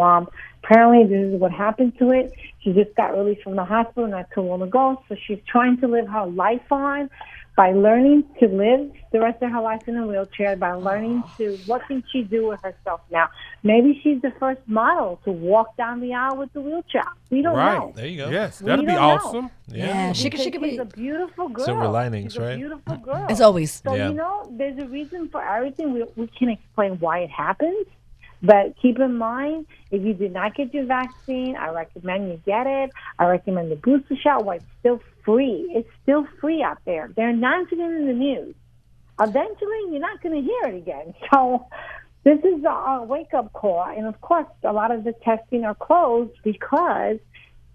apparently this is what happened to it. She just got released from the hospital not too long ago. So she's trying to live her life on by learning to live the rest of her life in a wheelchair, by learning what can she do with herself now. Maybe she's the first model to walk down the aisle with the wheelchair. We don't know. There you go. Yes, We that'd be don't know. awesome. Yeah, she Because could she's be. a beautiful girl. Silver linings, she's a right? beautiful girl. As always. So, Yeah. there's a reason for everything. We can explain why it happens. But keep in mind, if you did not get your vaccine, I recommend you get it. I recommend the booster shot while it's still free. It's still free out there. They're announcing it in the news. Eventually, you're not going to hear it again. So this is a wake-up call. And, of course, a lot of the testing are closed because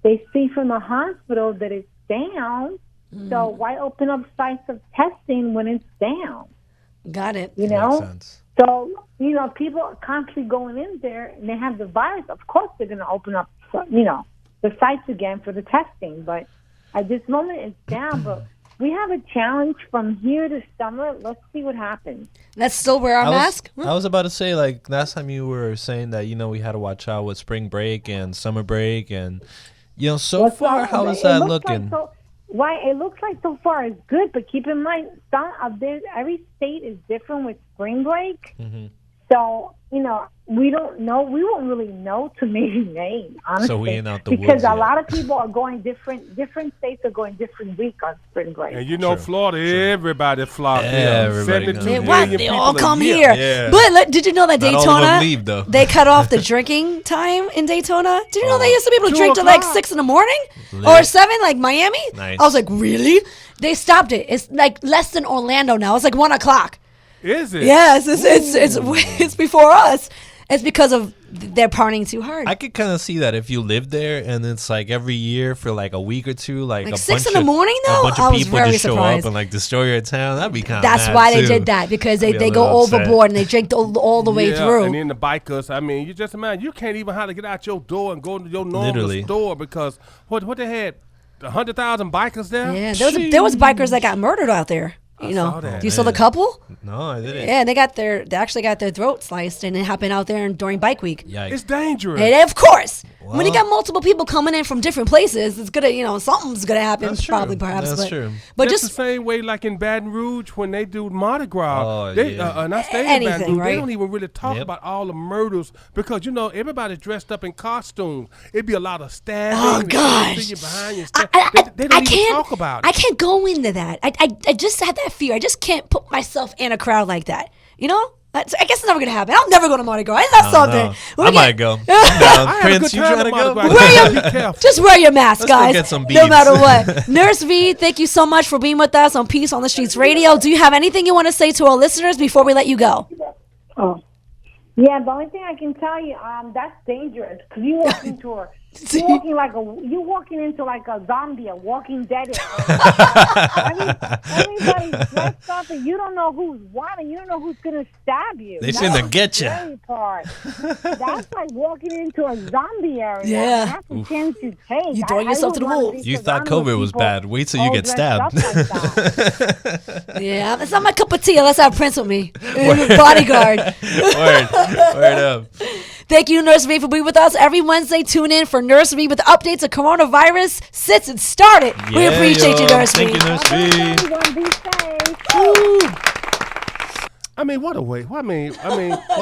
they see from the hospital that it's down. So why open up sites of testing when it's down? Got it. You know? Makes sense. So, people are constantly going in there and they have the virus. Of course, they're going to open up, the sites again for the testing. But at this moment, it's down. But we have a challenge from here to summer. Let's see what happens. Let's still wear our mask. I was about to say, like, last time you were saying that, we had to watch out with spring break and summer break. And, so far, how is that looking? It looks like so far it's good, but keep in mind, every state is different with spring break. Mm-hmm. So, we don't know. We won't really know to maybe May, honestly. So we ain't out the because woods a yet. lot of people are going different states are going different week on spring break. And Florida, everybody flocked Everybody here. knows 72 it. What? million They people all a come year. here. Yeah. But did you know that Not all of them Daytona, leave, though. they cut off the drinking time in Daytona? Did you know they used to be able to 2 drink till like o'clock. 6 in the morning Lit. or 7, like Miami? Nice. I was like, really? They stopped it. It's like less than Orlando now. It's like 1 o'clock. Is it? Yes, it's before us. It's because of they're partying too hard. I could kind of see that if you live there and it's like every year for like a week or two, like a 6 bunch in the of- morning, though? a bunch I of was people very just show surprised. up and like destroy your town. That'd be kind of That's why they did that, because they Be a go little upset. overboard and they drink all the way through. And then the bikers, I mean, you just imagine, you can't even how to get out your door and go to your normal Literally. store because what they had, 100,000 bikers there? Yeah, there was bikers that got murdered out there. saw that. You saw the couple? No, I didn't. Yeah, they actually got their throat sliced, and it happened out there during bike week. Yikes. It's dangerous. And of course, when you Well- got multiple people coming in from different places, it's gonna, something's gonna happen. That's true. Probably, perhaps. That's but, true. But Just just the same way like in Baton Rouge when they do Mardi Gras. Oh, they, yeah. and I stayed in Anything, Baton Rouge. right? They don't even really talk Yep. about all the murders because, everybody's dressed up in costumes. It'd be a lot of stabbing. Oh, and gosh. see you behind you. They I don't even can't talk about it. I can't go into that. I just had that fear. I just can't put myself in a crowd like that. I guess it's never gonna happen. I'll never go to Mardi Gras. Isn't that something? No. When I we might get- go. I'm down. I had a Prince, good you time trying at to Mardi go? Gras. Wear Be your, careful. just wear your mask, Let's go guys. get some No beads. matter what. Nurse V, thank you so much for being with us on Peace on the Streets Radio. Do you have anything you want to say to our listeners before we let you go? Oh, yeah. The only thing I can tell you, that's dangerous because you walk into you're walking into like a zombie, a Walking Dead. Everybody's dressed up, and you don't know who's what, and you don't know who's gonna stab you. They That's finna the get ya. scary part. That's like walking into a zombie area. Yeah. That's a chance you take. You throwing yourself to the wouldn't wanna wolves. be You thought surrounded with COVID was people bad. Wait till you all get dressed stabbed. up like that. Yeah, it's not my cup of tea. Let's have Prince with me. Bodyguard. Word up. Thank you, Nurse V, for being with us. Every Wednesday, tune in for Nurse V with updates of coronavirus since it started. We Yeah, appreciate you, yo. Nurse V. Thank you, Nurse V. Everyone be safe. I mean, what a way. I mean,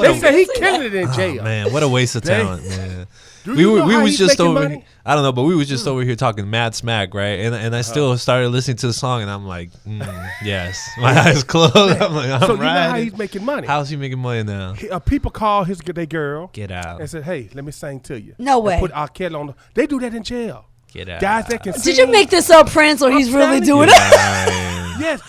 they say he killing it in jail. Oh, man, what a waste of Dang. talent, man. Do We you know was how he's just making over. money? I don't know, but we was just over here talking mad smack, right? And I still started listening to the song, and I'm like, yes, my eyes closed. I'm like, I'm So you know how riding. he's making money. How's he making money now? People call their girl Get out. and said, "Hey, let me sing to you." No And way. Put R. Kelly on. They do that in jail. Get out. Guys that can sing. Did you make this up, Prince, or he's really telling doing you. it? Yes,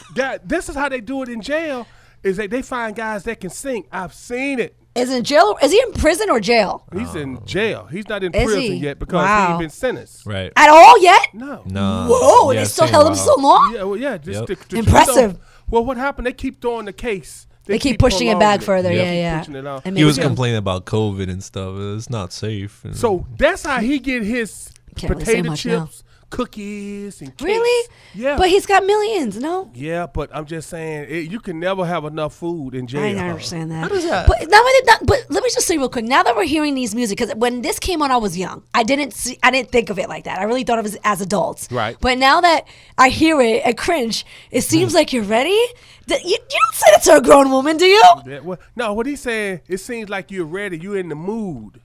this is how they do it in jail. Is they find guys that can sing. I've seen it. Is it in jail? Is he in prison or jail? He's in jail. He's not in Is prison he? yet because he Wow. ain't been sentenced. Right. At all yet? No. No. Whoa, Yeah, they still same held him wild. so long? Yeah, well, yeah. Just Yep. Impressive. Well, what happened? They keep throwing the case. They keep pushing it back prolonging further. Yep. Yeah, yeah. Pushing it out. And He was maybe- complaining about COVID and stuff. It's not safe. And- So that's how he get his Can't really say potato much now. chips, cookies, and cakes. Really? Yeah. But he's got millions, no? Yeah, but I'm just saying you can never have enough food in jail. I understand that. How does that- But but let me just say real quick. Now that we're hearing these music, because when this came on, I was young. I didn't think of it like that. I really thought of it as adults. Right. But now that I hear it, I cringe. It seems like you're ready. You don't say that to a grown woman, do you? Yeah, well, no, what he's saying, it seems like you're ready. You're in the mood.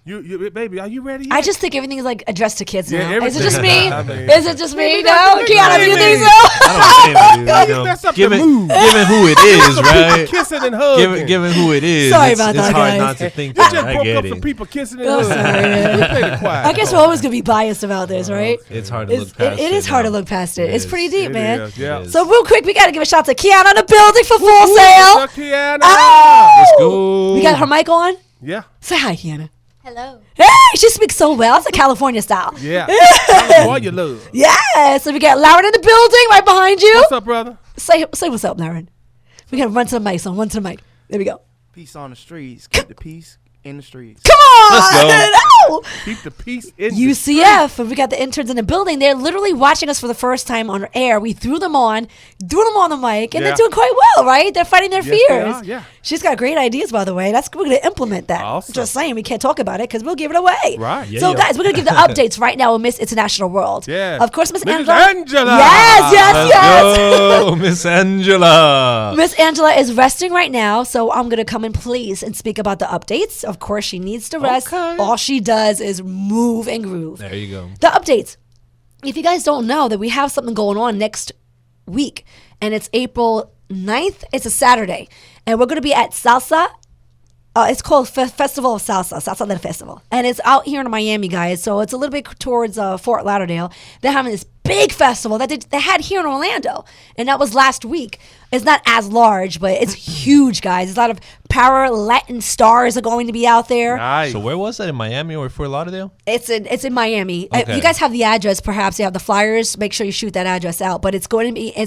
You baby, are you ready yet? I just think everything is like addressed to kids Yeah, now. Is it just everything. me? I mean- Is it just me? Maybe No, that's the Kiana, do you thing. think so? I don't think it is, That's up to given, mood. given who it is, right? Kissing and hugging. Given who it is, Sorry it's, about it's that, hard guys. not to think You that. just I broke get up it. some people kissing and Oh, hugging. sorry, man. We played it quiet. I guess we're always gonna be biased about this, right? It's hard to It's, look past it is hard to now. look past it. It It's is. pretty deep, It man. is, yeah. It is. So real quick, we gotta give a shout to Kiana in the building for Full Sail. What's up, Kiana? Ah! Let's go. We got her mic on. Yeah, Say hi, Kiana. Hello. Hey, she speaks so well. It's a California style. yeah. California love. Yeah. So we got Lauren in the building right behind you. What's up, brother? Say what's up, Lauren. We gotta run to the mic. So run to the mic. There we go. Peace on the streets. Keep the peace. in the streets. Come on! Let's go. No! Keep the peace in UCF, and we got the interns in the building. They're literally watching us for the first time on air. We threw them on the mic, and Yeah. they're doing quite well, right? They're fighting their Yes, they fears. are, yeah. She's got great ideas, by the way. We're going to implement that. Awesome. Just saying, we can't talk about it because we'll give it away. Right. Yeah, So, yeah. guys, we're going to give the updates right now with Miss International World. Yeah. Of course, Miss Mrs. Angela. Angela. Yes. Let's go, Miss Angela. Miss Angela is resting right now, so I'm going to come in, please, and speak about the updates. Of course, she needs to rest. Okay. All she does is move and groove. There you go. The updates. If you guys don't know that we have something going on next week, and it's April 9th. It's a Saturday. And we're going to be at Salsa. It's called Festival of Salsa del Festival. And it's out here in Miami, guys. So it's a little bit towards Fort Lauderdale. They're having this big festival that they had here in Orlando. And that was last week. It's not as large, but it's huge, guys. There's a lot of power Latin stars are going to be out there. Nice. So where was that, in Miami or Fort Lauderdale? It's in Miami. If Okay. you guys have the address, perhaps you have the flyers. Make sure you shoot that address out. But it's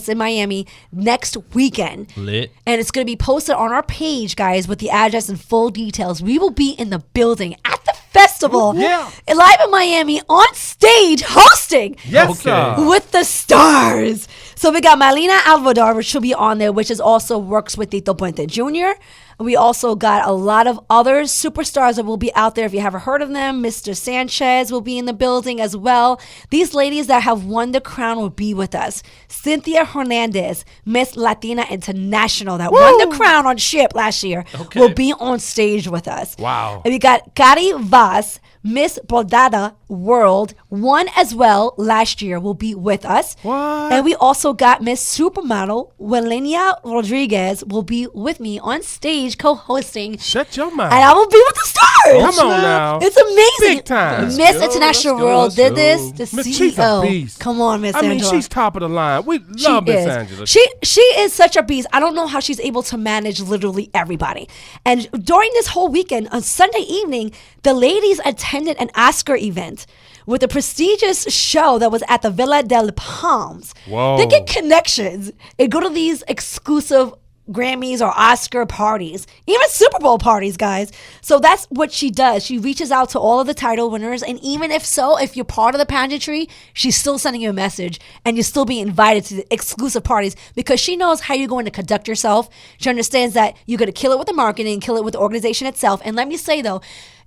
in Miami next weekend. Lit. And it's going to be posted on our page, guys, with the address and full details. We will be in the building at the festival. Yeah. Live in Miami on stage hosting. Yes, Okay. sir. With the stars. So we got Malina Alvador, which will be on there, which is also works with Tito Puente Jr. We also got a lot of other superstars that will be out there. If you haven't heard of them, Mr. Sanchez will be in the building as well. These ladies that have won the crown will be with us. Cynthia Hernandez, Miss Latina International, that won the crown on SHIP last year, Okay. will be on stage with us. Wow. And we got Cari Vaz, Miss Bordada World, won as well last year, will be with us. What? And we also got Miss Supermodel, Welenia Rodriguez, will be with me on stage co-hosting. Shut your mouth. And I will be with the stars. Come on now. It's amazing. Big time. Miss Let's go, International let's go, World let's did go. this. The Miss, she's a CEO. beast. Come on, Miss I mean, Angela. she's top of the line. We She love Miss is. Angela. She is such a beast. I don't know how she's able to manage literally everybody. And during this whole weekend, on Sunday evening, the ladies attended an Oscar event with a prestigious show that was at the Villa del Palms. Whoa. They get connections and go to these exclusive Grammys or Oscar parties, even Super Bowl parties, guys. So that's what she does. She reaches out to all of the title winners, and even if you're part of the pageantry, she's still sending you a message, and you're still being invited to the exclusive parties because she knows how you're going to conduct yourself. She understands that you're going to kill it with the marketing, kill it with the organization itself. And let me say though,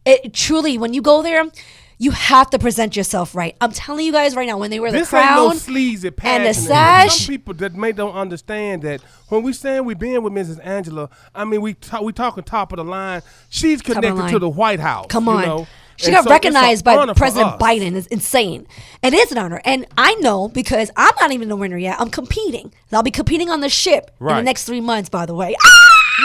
it truly, when you go there, you have to present yourself right. I'm telling you guys right now, when they wear the This ain't crown no sleazy and pageant. the sash, Some people that may don't understand that when we saying we been with Mrs. Angela, I mean we talking top of the line. She's of the connected line. to the White House. Come you on. know? She And got so it's an recognized by honor for President us. Biden. It's insane. It is an honor. And I know because I'm not even the winner yet. I'm competing. I'll be competing on the ship in the Right. next 3 months, by the way.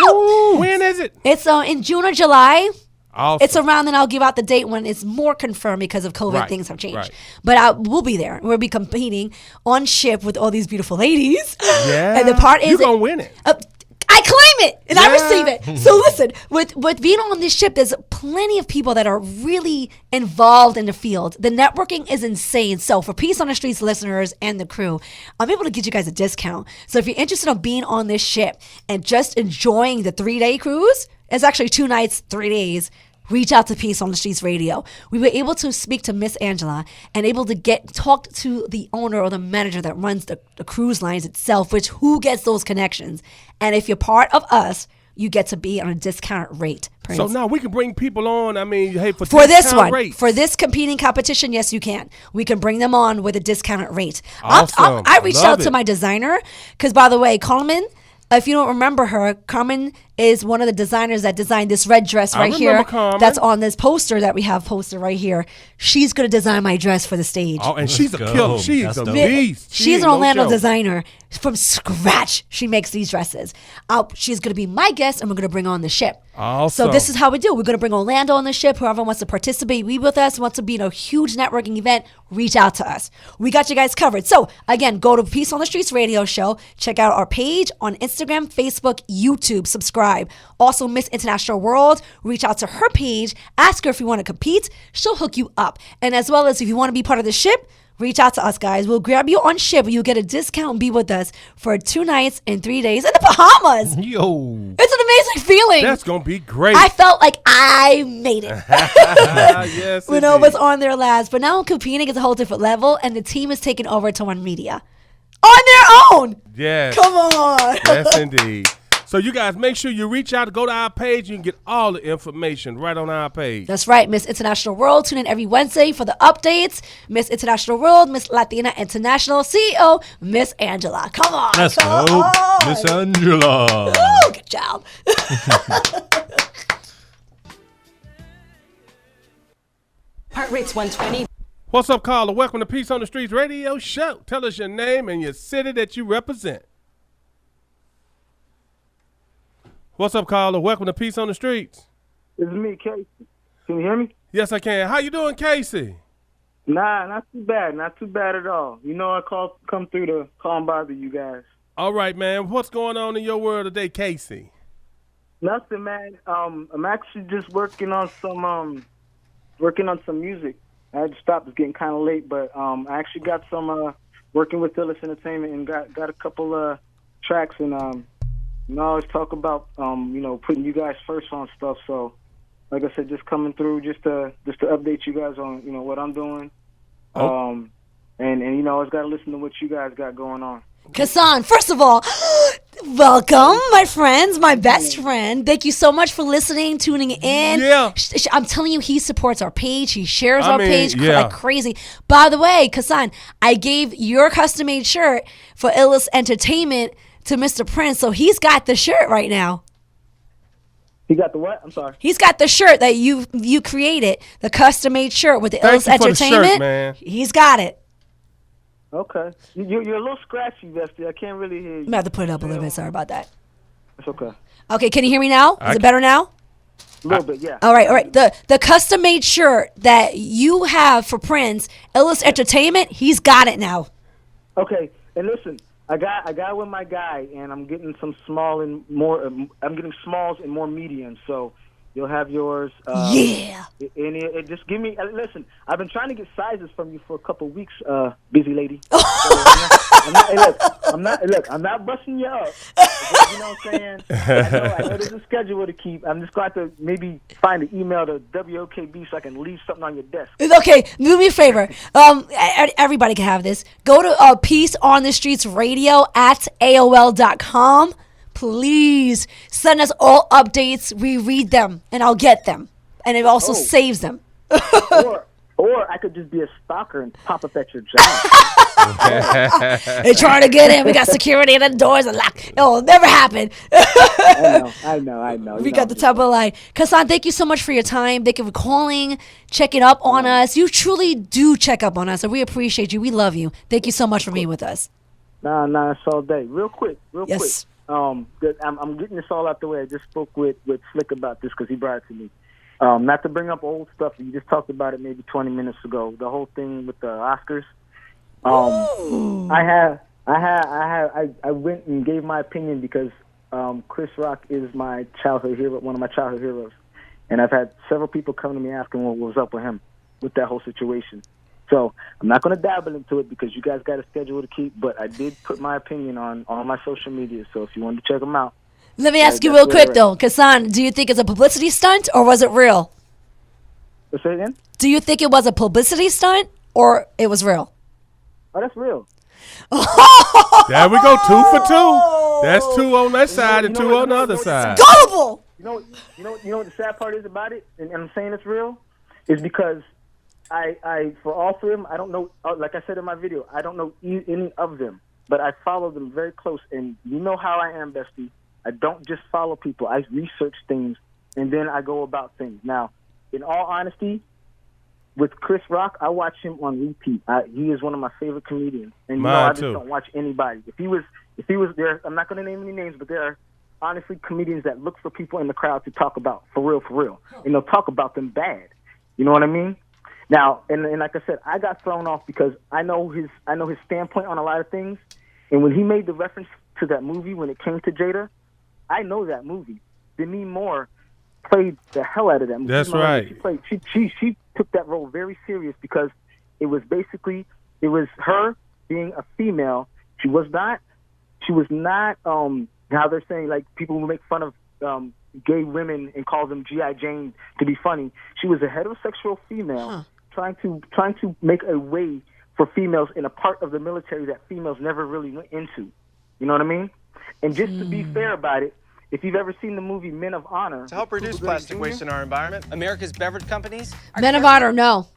Ooh, when is it? It's in June or July. Awesome. It's around, and I'll give out the date when it's more confirmed because of COVID. Right, Things have changed. right. But we'll be there. We'll be competing on ship with all these beautiful ladies. Yeah. And the part is you gonna win it. I claim it and I Yeah. receive it. So listen, with being on this ship, there's plenty of people that are really involved in the field. The networking is insane. So for Peace on the Streets listeners and the crew, I'm able to get you guys a discount. So if you're interested in being on this ship and just enjoying the 3-day cruise, it's actually 2 nights, 3 days. Reach out to Peace on the Streets Radio. We were able to speak to Miss Angela and able to talk to the owner or the manager that runs the cruise lines itself, which who gets those connections. And if you're part of us, you get to be on a discounted rate. Prince. So now we can bring people on. I mean, hey, for For this discount one, rates. for this competing competition, yes, you can. We can bring them on with a discounted rate. Awesome. I reached Love out to it. my designer because, by the way, Carmen, if you don't remember her, Carmen is one of the designers that designed this red dress I right here. remember Carmen. That's on this poster that we have posted right here. She's going to design my dress for the stage. Oh, and she's a go. killer. She's That's a dope. beast. She She's ain't an no Orlando joke. designer. From scratch, she makes these dresses. She's going to be my guest, and we're going to bring her on the ship. Awesome. So this is how we do. We're going to bring Orlando on the ship. Whoever wants to participate, be with us, wants to be in a huge networking event, reach out to us. We got you guys covered. So again, go to Peace on the Streets radio show. Check out our page on Instagram, Facebook, YouTube. Subscribe. Also, Miss International World, reach out to her page. Ask her if you want to compete. She'll hook you up. And as well as if you want to be part of the ship, reach out to us, guys. We'll grab you on ship. You'll get a discount and be with us for 2 nights and 3 days in the Bahamas. Yo. It's an amazing feeling. That's gonna be great. I felt like I made it Yes, when I was indeed. on there last. But now competing is a whole different level, and the team is taking over to One Media on their own. Yes. Come on. Yes, indeed. So you guys make sure you reach out, go to our page. You can get all the information right on our page. That's right, Miss International World. Tune in every Wednesday for the updates. Miss International World, Miss Latina International CEO, Miss Angela. Come on. Let's come go, on. Miss Angela. Woo, good job. Heart rate's 120. What's up, caller? Welcome to Peace on the Streets radio show. Tell us your name and your city that you represent. What's up, caller? Welcome to Peace on the Streets. It's me, Casey. Can you hear me? Yes, I can. How you doing, Casey? Nah, not too bad. Not too bad at all. You know, come through to call and bother you guys. All right, man. What's going on in your world today, Casey? Nothing, man. I'm actually just working on some music. I had to stop. It's getting kind of late, but I actually got some working with Phyllis Entertainment and got a couple tracks and I always talk about putting you guys first on stuff. So, like I said, just coming through just to update you guys on what I'm doing. Oh. And I always got to listen to what you guys got going on. Kassan, first of all, welcome, my friends, my best friend. Thank you so much for listening, tuning in. Yeah. I'm telling you, he supports our page. He shares I our mean, page yeah. like crazy. By the way, Kassan, I gave your custom-made shirt for Illis Entertainment to Mr. Prince, so he's got the shirt right now. He got the what? I'm sorry. He's got the shirt that you created, the custom-made shirt with the Thank Illis you for the shirt, Entertainment. man. He's got it. Okay. You're a little scratchy, Vesty. I can't really hear you. I'm gonna have to put it up a little bit. Sorry about that. It's okay. Okay, can you hear me now? Is it better now? A little bit, yeah. All right. The custom made shirt that you have for Prince, Illis Entertainment, he's got it now. Okay, and listen, I got with my guy, and I'm getting some small and more. I'm getting smalls and more mediums, so you'll have yours. Yeah. And it just give me. Listen, I've been trying to get sizes from you for a couple weeks, busy lady. So I'm not busting you up. But you know what I'm saying? I know there's a schedule to keep. I'm just glad to maybe find an email to WOKB so I can leave something on your desk. Okay, do me a favor. Everybody can have this. Go to Peace on the Streets Radio at AOL.com. Please send us all updates. We read them, and I'll get them. And it also saves them. Or I could just be a stalker and pop up at your job. They're trying to get in. We got security at the doors and lock. It'll never happen. I know. We got the top of the line. Kassan, thank you so much for your time. Thank you for calling, checking up on us. You truly do check up on us, and we appreciate you. We love you. Thank you so much for being with us. Nah, it's all day. Real quick. Yes. I'm getting this all out the way. I just spoke with Slick about this because he brought it to me. Not to bring up old stuff, you just talked about it maybe 20 minutes ago. The whole thing with the Oscars. I went and gave my opinion because Chris Rock is my childhood hero, one of my childhood heroes, and I've had several people come to me asking what was up with him with that whole situation. So I'm not going to dabble into it because you guys got a schedule to keep, but I did put my opinion on all my social media. So if you wanted to check them out. Let me ask you real quick, though. Kassan, do you think it's a publicity stunt or was it real? Say it again? Do you think it was a publicity stunt or it was real? Oh, that's real. There we go, 2 for 2. That's 2 on that side and 2 on the other side. Gullible! You know what the sad part is about it, and I'm saying it's real, is because I for all three of them, I don't know, like I said in my video, I don't know any of them, but I follow them very close, and you know how I am, Bestie. I don't just follow people. I research things, and then I go about things. Now, in all honesty, with Chris Rock, I watch him on repeat. He is one of my favorite comedians, and I just don't watch anybody. If he was there, I'm not going to name any names, but there are honestly comedians that look for people in the crowd to talk about for real, and they'll talk about them bad. You know what I mean? Now, and like I said, I got thrown off because I know his standpoint on a lot of things, and when he made the reference to that movie when it came to Jada, I know that movie. Demi Moore played the hell out of that movie. That's right. She took that role very serious because it was It was her being a female. She was not how they're saying, like, people will make fun of gay women and call them G.I. Jane to be funny. She was a heterosexual female trying to make a way for females in a part of the military that females never really went into. You know what I mean? And just to be fair about it, if you've ever seen the movie Men of Honor... To help reduce plastic waste in our environment, America's beverage companies... Men of Honor, no.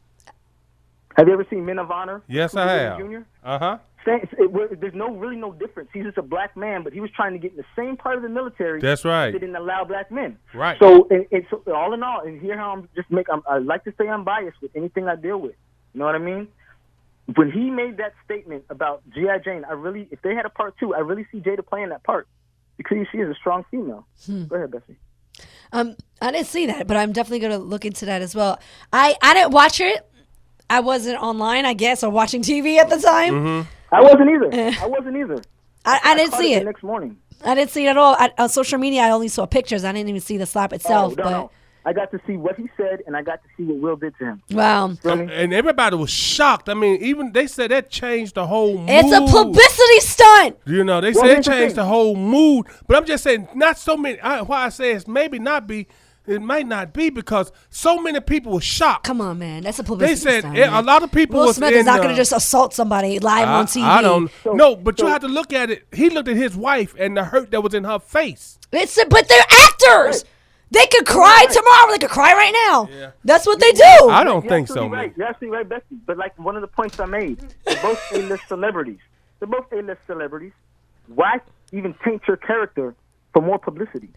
Have you ever seen Men of Honor? Yes, I have. Jr.? Uh-huh. There's really no difference. He's just a black man, but he was trying to get in the same part of the military. That's right. They didn't allow black men. Right. So, so all in all, and here how I like to say I'm biased with anything I deal with. You know what I mean? When he made that statement about G.I. Jane, if they had a part 2, I really see Jada playing that part because she is a strong female. Go ahead, Bessie. I didn't see that, but I'm definitely going to look into that as well. I didn't watch it. I wasn't online, I guess, or watching TV at the time. Mm-hmm. I wasn't either. I didn't see it the next morning. I didn't see it at all. On social media, I only saw pictures. I didn't even see the slap itself. No. I got to see what he said, and I got to see what Will did to him. Wow. And everybody was shocked. I mean, even they said that changed the whole mood. It's a publicity stunt. You know, they said it changed the whole mood. But I'm just saying, not so many. Why I say it's maybe not be. It might not be because so many people were shocked. Come on, man. That's a publicity stunt. They said a lot of people Will was Smith is not going to just assault somebody live on TV. I don't know. But you have to look at it. He looked at his wife and the hurt that was in her face. But they're actors. Right. They could cry tomorrow. They could cry right now. Yeah. That's what they do. I don't think so, man. You're absolutely right, Bessie. But like one of the points I made, they're both A-list celebrities. Why even taint your character for more publicity?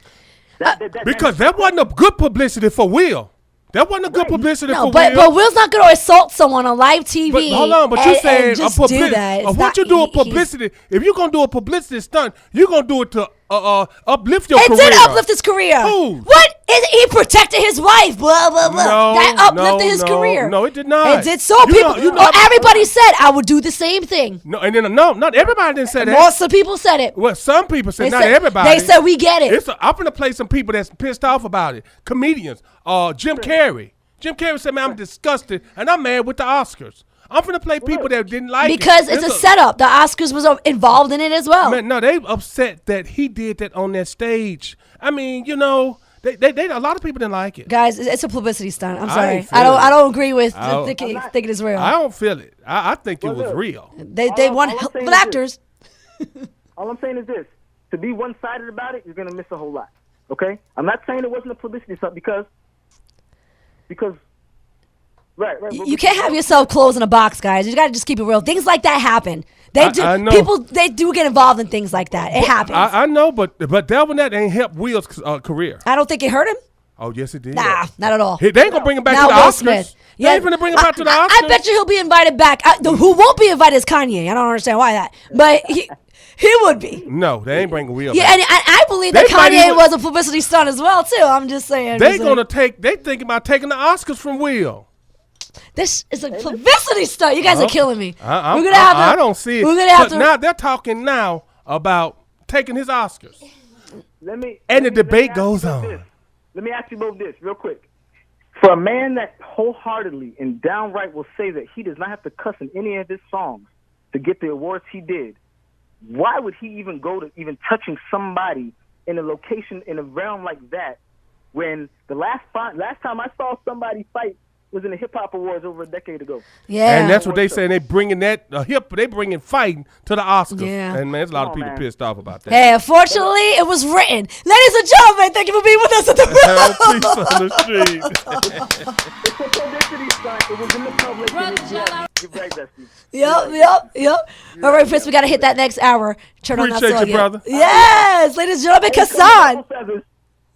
Because that wasn't a good publicity for Will. That wasn't a good publicity for Will. But Will's not going to assault someone on live TV. But hold on, but you saying just do that. Once you do a publicity, if you're going to do a publicity stunt, you're going to do it to uplift your career. It did uplift his career. Who? What? He protected his wife. Blah, blah, blah. That uplifted his career. No, it did not. It did so. Everybody said, I would do the same thing. No, and then not everybody didn't say that. Most of the people said it. Well, some people said, not everybody. They said, we get it. I'm going to play some people that's pissed off about it. Comedians. Jim Carrey. Jim Carrey said, man, I'm disgusted, and I'm mad with the Oscars. I'm going to play people that didn't like because it. Because it's a setup. The Oscars was involved in it as well. Man, no, they upset that he did that on that stage. I mean, you know, they a lot of people didn't like it. Guys, it's a publicity stunt. I'm sorry. I don't agree with thinking it's real. I don't feel it. I think it was real. They want helpful actors. All I'm saying is this. To be one-sided about it, you're going to miss a whole lot. Okay? I'm not saying it wasn't a publicity stunt because right. You can't have yourself closed in a box, guys. You got to just keep it real. Things like that happen. They do. I know. People they do get involved in things like that. It happens. I know, but that ain't helped Will's career. I don't think it hurt him. Oh yes, it did. Nah, not at all. They ain't gonna bring him back to the Oscars. Smith. They ain't gonna bring him back to the Oscars. I bet you he'll be invited back. Who won't be invited is Kanye. I don't understand why that, but he would be. No, they ain't bringing Will. Yeah, back. and I believe that Kanye was a publicity stunt as well too. I'm just saying. They thinking about taking the Oscars from Will. This is a publicity stunt. You guys are killing me. I don't see it. We're gonna have to. Now they're talking now about taking his Oscars. The debate goes on. Let me ask you both this real quick. For a man that wholeheartedly and downright will say that he does not have to cuss in any of his songs to get the awards he did, why would he even go to even touching somebody in a location in a realm like that when the last time I saw somebody fight was in the Hip Hop Awards over a decade ago? Yeah. And that's what they say. They bringing they bringing fighting to the Oscars. Yeah. And man, there's a lot of people pissed off about that. Hey, unfortunately, it was written. Ladies and gentlemen, thank you for being with us at the Peace on the street. It's a publicity stunt. It was in the public. You're right, Dusty. Yep. All right, Prince, we got to hit that next hour. Turn on that song. Appreciate you, brother. Yes, ladies and gentlemen, Kassan.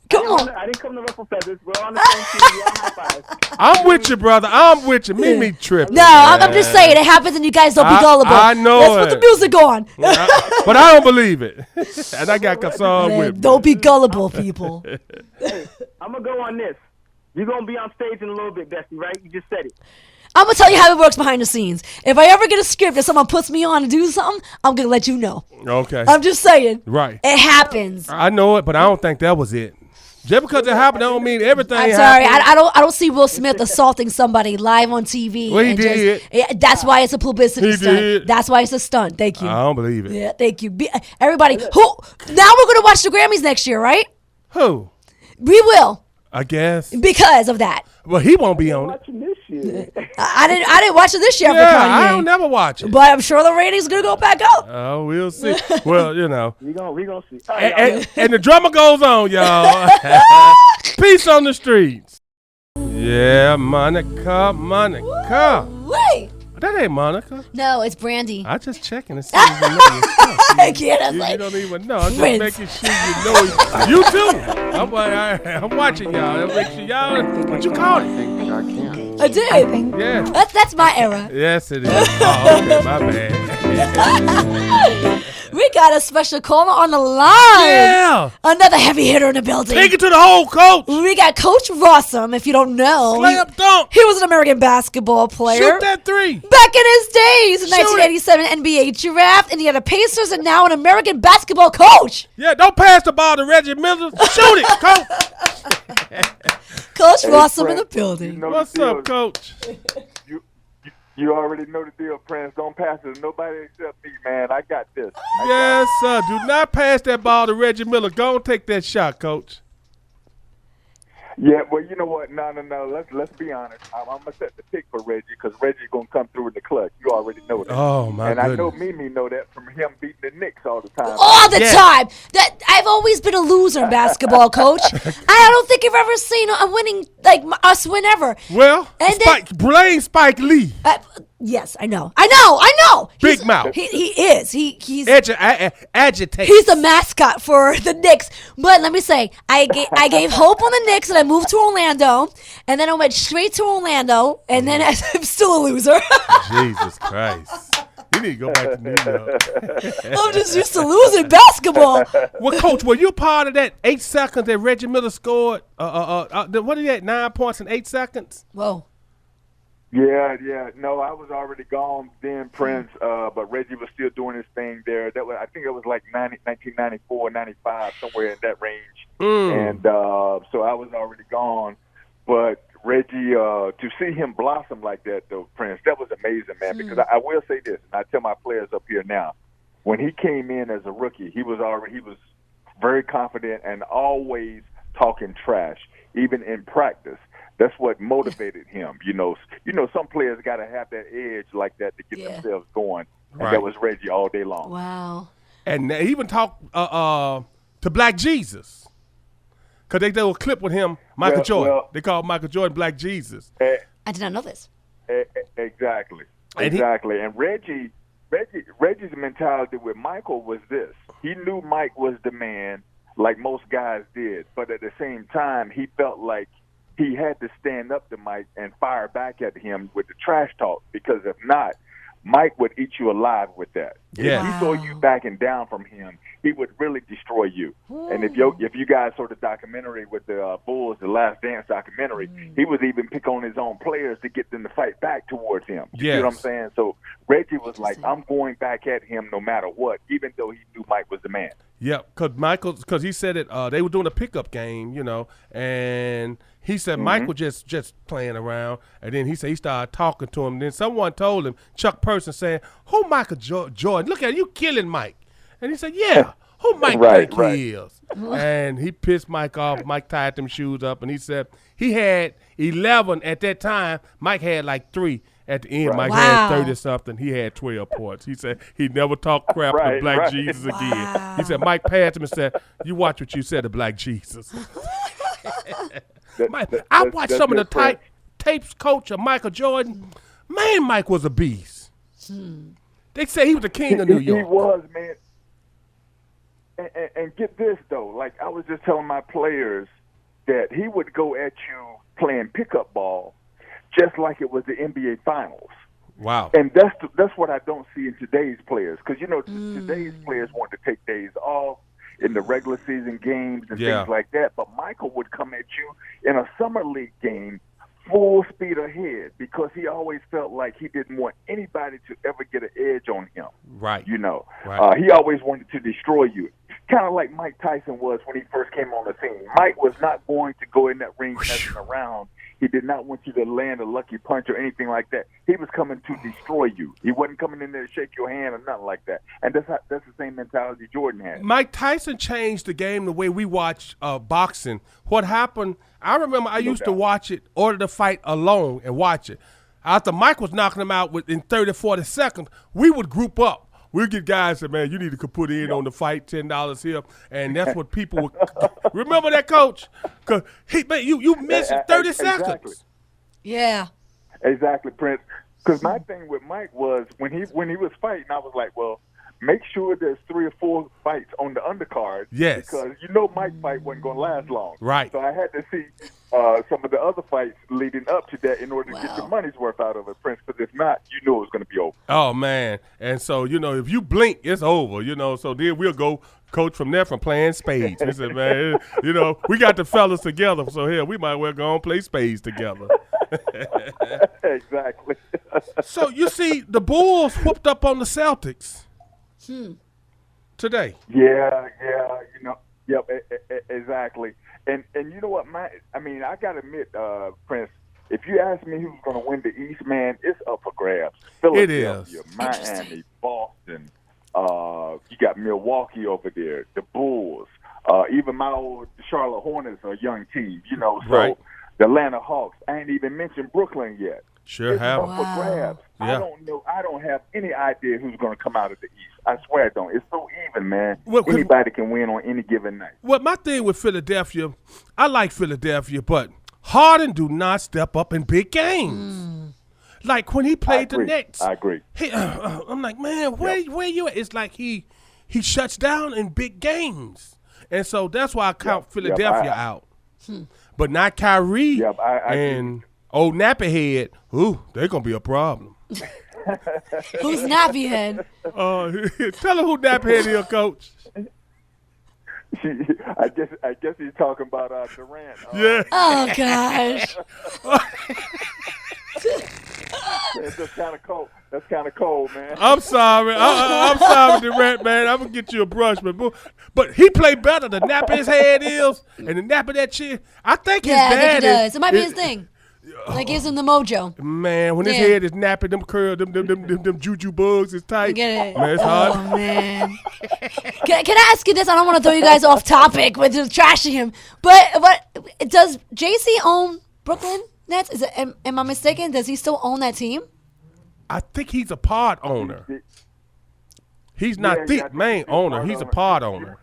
Come on. I didn't come to ruffle feathers. We're on the same team. Yeah, high five. I'm with you, brother. I'm with you. Me tripping. No, I'm just saying it happens and you guys don't be gullible. I know Let's put the music on. But I don't believe it. And I got Kassan with me. Don't be gullible, people. Hey, I'm going to go on this. You're going to be on stage in a little bit, Bessie, right? You just said it. I'm going to tell you how it works behind the scenes. If I ever get a script and someone puts me on to do something, I'm going to let you know. Okay. I'm just saying. Right. It happens. I know it, but I don't think that was it. Just because it happened don't mean everything I'm sorry. happened. I don't see Will Smith assaulting somebody live on TV. Well, he and did. That's why it's a publicity He stunt. did. That's why it's a stunt. Thank you. I don't believe it. Yeah, thank you. Everybody, now we're gonna watch the Grammys next year, right? Who? We will, I guess. because of that. Well, he won't be on it. Watching this year. I didn't watch it this year Yeah, for Kanye. I don't never watch it. But I'm sure the ratings gonna go back up. Oh, we'll see. Well, you know. We gonna see. All right, y'all. And the drummer goes on, y'all. Peace on the streets. Yeah, Monica. Wait. That ain't Monica. No, it's Brandy. I just checking to see if you know yourself. I can't. You don't even know. I'm just Prince. making sure you know it. You too. I'm watching y'all. I'm making sure y'all. What you call it? I did. Yeah. That's my era. Yes, it is. Oh, okay, my bad. We got a special caller on the line. Yeah. Another heavy hitter in the building. Take it to the hole, coach. We got Coach Rossum, if you don't know. Slam dunk. He was an American basketball player. Shoot that three. Back in his days, in Shoot 1987 NBA draft, and he had the Pacers, and now an American basketball coach. Yeah, don't pass the ball to Reggie Miller. Shoot it, coach. Coach Rossum in Frank, the building. you know What's the deal. up, coach? You already know the deal, Prince. Don't pass it to nobody except me, man. I got this. Yes, sir. Do not pass that ball to Reggie Miller. Go and take that shot, coach. Yeah, well, you know what? No. Let's be honest. I'm gonna set the pick for Reggie because Reggie's gonna come through in the clutch. You already know that. Oh my and goodness. I know Mimi know that from him beating the Knicks all the time. All the Yeah. time. That I've always been a loser in basketball, Coach. I don't think you've ever seen a winning like us win ever. Well, And blame Spike Lee. Yes, I know. I know. Big mouth. He is. He's Agitate. He's the mascot for the Knicks. But let me say, I gave hope on the Knicks, and I moved to Orlando, and then I went straight to Orlando, and then I'm still a loser. Jesus Christ. You need to go back to New York. I'm just used to losing basketball. Well, Coach, were you part of that 8 seconds that Reggie Miller scored? What is that, 9 points in 8 seconds? Whoa. Yeah. No, I was already gone then, Prince. But Reggie was still doing his thing there. I think it was like 1994, 95, somewhere in that range. And so I was already gone. But Reggie, to see him blossom like that, though, Prince, that was amazing, man. Because I will say this, and I tell my players up here now, when he came in as a rookie, he was very confident and always talking trash, even in practice. That's what motivated him. You know, some players got to have that edge like that to get themselves going. And Right. that was Reggie all day long. Wow. And he even talked to Black Jesus. Because they did a clip with him, Michael Jordan. They called Michael Jordan Black Jesus. I did not know this. Exactly. And And Reggie's mentality with Michael was this. He knew Mike was the man, like most guys did. But at the same time, he felt like he had to stand up to Mike and fire back at him with the trash talk. Because if not, Mike would eat you alive with that. Yeah. If he saw you backing down from him, he would really destroy you. And if you guys saw the documentary with the Bulls, the Last Dance documentary, he was even pick on his own players to get them to fight back towards him. You see what I'm saying? So Reggie was like, I'm going back at him no matter what, even though he knew Mike was the man. Yeah, because he said it. They were doing a pickup game, and he said Mike was just playing around, and then he said he started talking to him. Then someone told him, Chuck Person, saying, "Who Michael Jordan? Look at you killing Mike." And he said, "Yeah, who Mike think he is?" And he pissed Mike off. Mike tied them shoes up, and he said he had 11 at that time. Mike had like 3. At the end, Mike had 30-something. He had 12 points. He said he never talked crap to Black Jesus again. He said Mike passed him and said, "You watch what you said to Black Jesus." I watched some of the tapes, Coach, of Michael Jordan. Man, Mike was a beast. They say he was the king of New York. He was, man. And get this, though. Like, I was just telling my players that he would go at you playing pickup ball just like it was the NBA Finals. Wow. And that's what I don't see in today's players. Because, today's players want to take days off in the regular season games and things like that. But Michael would come at you in a summer league game full speed ahead because he always felt like he didn't want anybody to ever get an edge on him. Right. He always wanted to destroy you. kind of like Mike Tyson was when he first came on the scene. Mike was not going to go in that ring messing around. He did not want you to land a lucky punch or anything like that. He was coming to destroy you. He wasn't coming in there to shake your hand or nothing like that. And that's the same mentality Jordan had. Mike Tyson changed the game the way we watch boxing. What happened, I remember I used to watch it, order the fight alone and watch it. After Mike was knocking him out in 30, 40 seconds, we would group up. We'll get guys that, man, you need to put in on the fight, $10 here. And that's what people would – remember that, Coach? Because, you missed 30 seconds. Yeah. Exactly, Prince. Because my thing with Mike was when he was fighting, I was like, well, make sure there's 3 or 4 fights on the undercard. Yes. Because Mike's fight wasn't going to last long. Right. So I had to see some of the other fights leading up to that in order to get your money's worth out of it, Prince. Because if not, it was going to be over. Oh, man. And so, if you blink, it's over, So then we'll go coach from there from playing spades. He said, man, we got the fellas together. So, here, we might well go and play spades together. Exactly. So, you see, the Bulls whooped up on the Celtics today. Yeah, yep, exactly. And you know what, I got to admit, Prince, if you ask me who's going to win the East, man, it's up for grabs. Philadelphia, It is. Miami, Boston, you got Milwaukee over there, the Bulls, even my old Charlotte Hornets are a young team, so Right. the Atlanta Hawks. I ain't even mentioned Brooklyn yet. Sure It's have. up for grabs. Yeah. I don't know. I don't have any idea who's going to come out of the East. I swear I don't. It's so even, man. Well, anybody can win on any given night. Well, my thing with Philadelphia, I like Philadelphia, but Harden do not step up in big games. Like when he played the Knicks. I agree. I'm like, man, where you at? It's like he shuts down in big games. And so that's why I count Philadelphia out. But not Kyrie and old Nappy Head. Ooh, they're going to be a problem. Who's Nappy Head? Tell her who Nappy Head is, Coach. I guess he's talking about Durant. Yeah. Oh, gosh. That's kind of cold. That's kind of cold, man. I'm sorry. I'm sorry, Durant, man. I'm going to get you a brush. But he played better. The nap his head is and the nap of that chin. I think his daddy. I think he does. It might be his thing. That gives him the mojo. Man, when his head is napping, them curls, them juju bugs is tight. Get it? Man, it's hard. Oh, man. Can I ask you this? I don't want to throw you guys off topic with just trashing him. But does JC own Brooklyn Nets? Am I mistaken? Does he still own that team? I think he's a pod owner. He's not the main owner. He's a pod owner.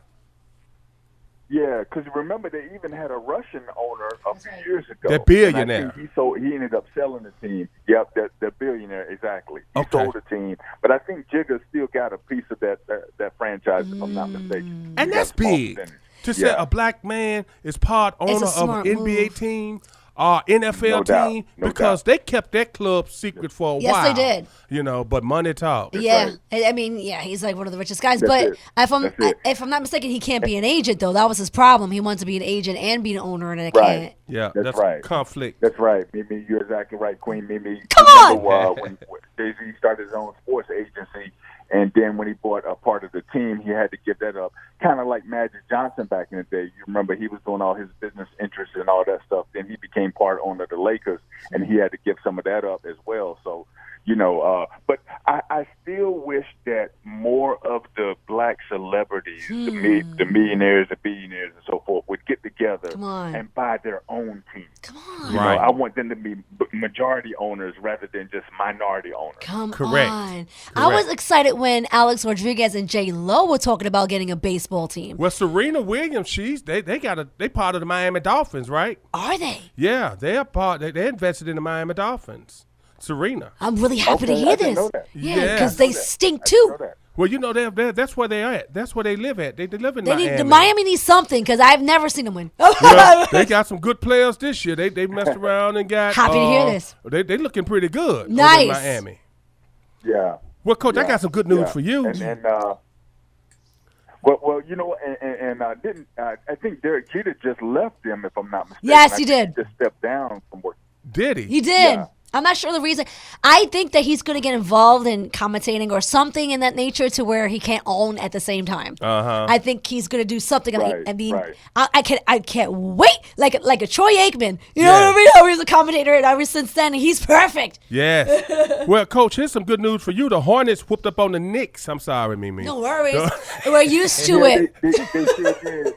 Yeah, because remember they even had a Russian owner a few years ago. That billionaire. And I think he ended up selling the team. Yep, the billionaire, exactly. He Okay. sold the team. But I think Jigga still got a piece of that franchise, if I'm not mistaken. And that's big. To say a black man is pod owner of an NBA team or NFL team, because they kept that club secret for a while. Yes, they did. But money talks. Yeah, I mean, he's like one of the richest guys. But if I'm not mistaken, he can't be an agent though. That was his problem. He wants to be an agent and be an owner, and it can't. Yeah, that's right. Conflict. That's right, Mimi. You're exactly right, Queen Mimi. Come on. When Jay-Z started his own sports agency, and then when he bought a part of the team, he had to give that up. Kind of like Magic Johnson back in the day. You remember he was doing all his business interests and all that stuff. Then he became part owner of the Lakers, and he had to give some of that up as well. So, but I still wish that more of the black celebrities, the millionaires, the billionaires, and so forth, would get together and buy their own team. Come on. Right. I want them to be majority owners rather than just minority owners. Correct. On. I was excited when Alex Rodriguez and J Lo were talking about getting a baseball team. Well, Serena Williams, they part of the Miami Dolphins, right? Are they? Yeah, they're part. They invested in the Miami Dolphins. Serena. I'm really happy to hear this. Yeah, because they stink too. Well, that's where they're at. That's where they live at. They live in Miami. Miami needs something because I've never seen them win. They got some good players this year. They messed around and got. Happy to hear this. They looking pretty good. Nice. Over in Miami. Yeah. Well, Coach, I got some good news for you. I think Derek Jeter just left them, if I'm not mistaken. Yes, he did. Just stepped down from work. Did he? He did. I'm not sure the reason. I think that he's going to get involved in commentating or something in that nature to where he can't own at the same time. I think he's going to do something. I can't wait. Like a Troy Aikman. You know what I mean? How he's a commentator, and ever since then, he's perfect. Yes. Well, Coach, here's some good news for you. The Hornets whooped up on the Knicks. I'm sorry, Mimi. No worries. We're used to it. They sure did.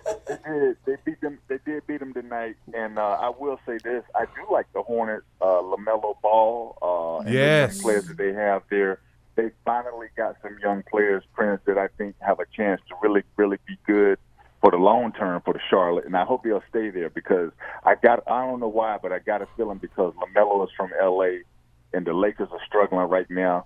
They beat them. They did beat them tonight. And I will say this: I do like the Hornets. LaMelo Ball and the young players that they have there. They finally got some young players, Prince, that I think have a chance to really, really be good for the long term for the Charlotte. And I hope they'll stay there because I don't know why, but I got a feeling because LaMelo is from L.A. and the Lakers are struggling right now.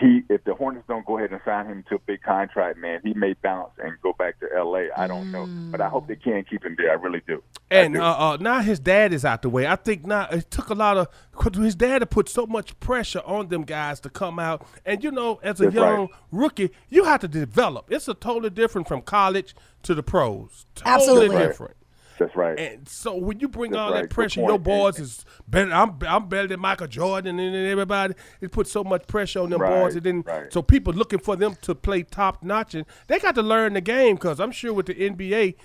If the Hornets don't go ahead and sign him to a big contract, man, he may bounce and go back to L.A. I don't know. But I hope they can keep him there. I really do. And now his dad is out the way. I think now it took a lot of – his dad had put so much pressure on them guys to come out. And, as a young rookie, you have to develop. It's a totally different from college to the pros. Totally different. That's right. And so when you bring all that pressure, your boys is better. I'm better than Michael Jordan and everybody. It puts so much pressure on them boys, and then so people looking for them to play top notch, and they got to learn the game because I'm sure with the NBA,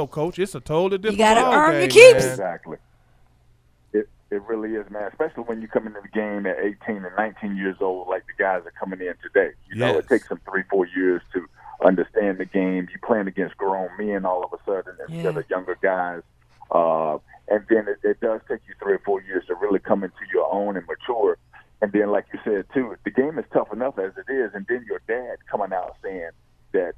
Coach, it's a totally different. You got to earn game, your keeps. Man. Exactly. It really is, man. Especially when you come into the game at 18 and 19 years old, like the guys are coming in today. It takes them 3-4 years to understand the game. You're playing against grown men all of a sudden instead of younger guys. And then it does take you 3 or 4 years to really come into your own and mature. And then, like you said, too, the game is tough enough as it is. And then your dad coming out saying that,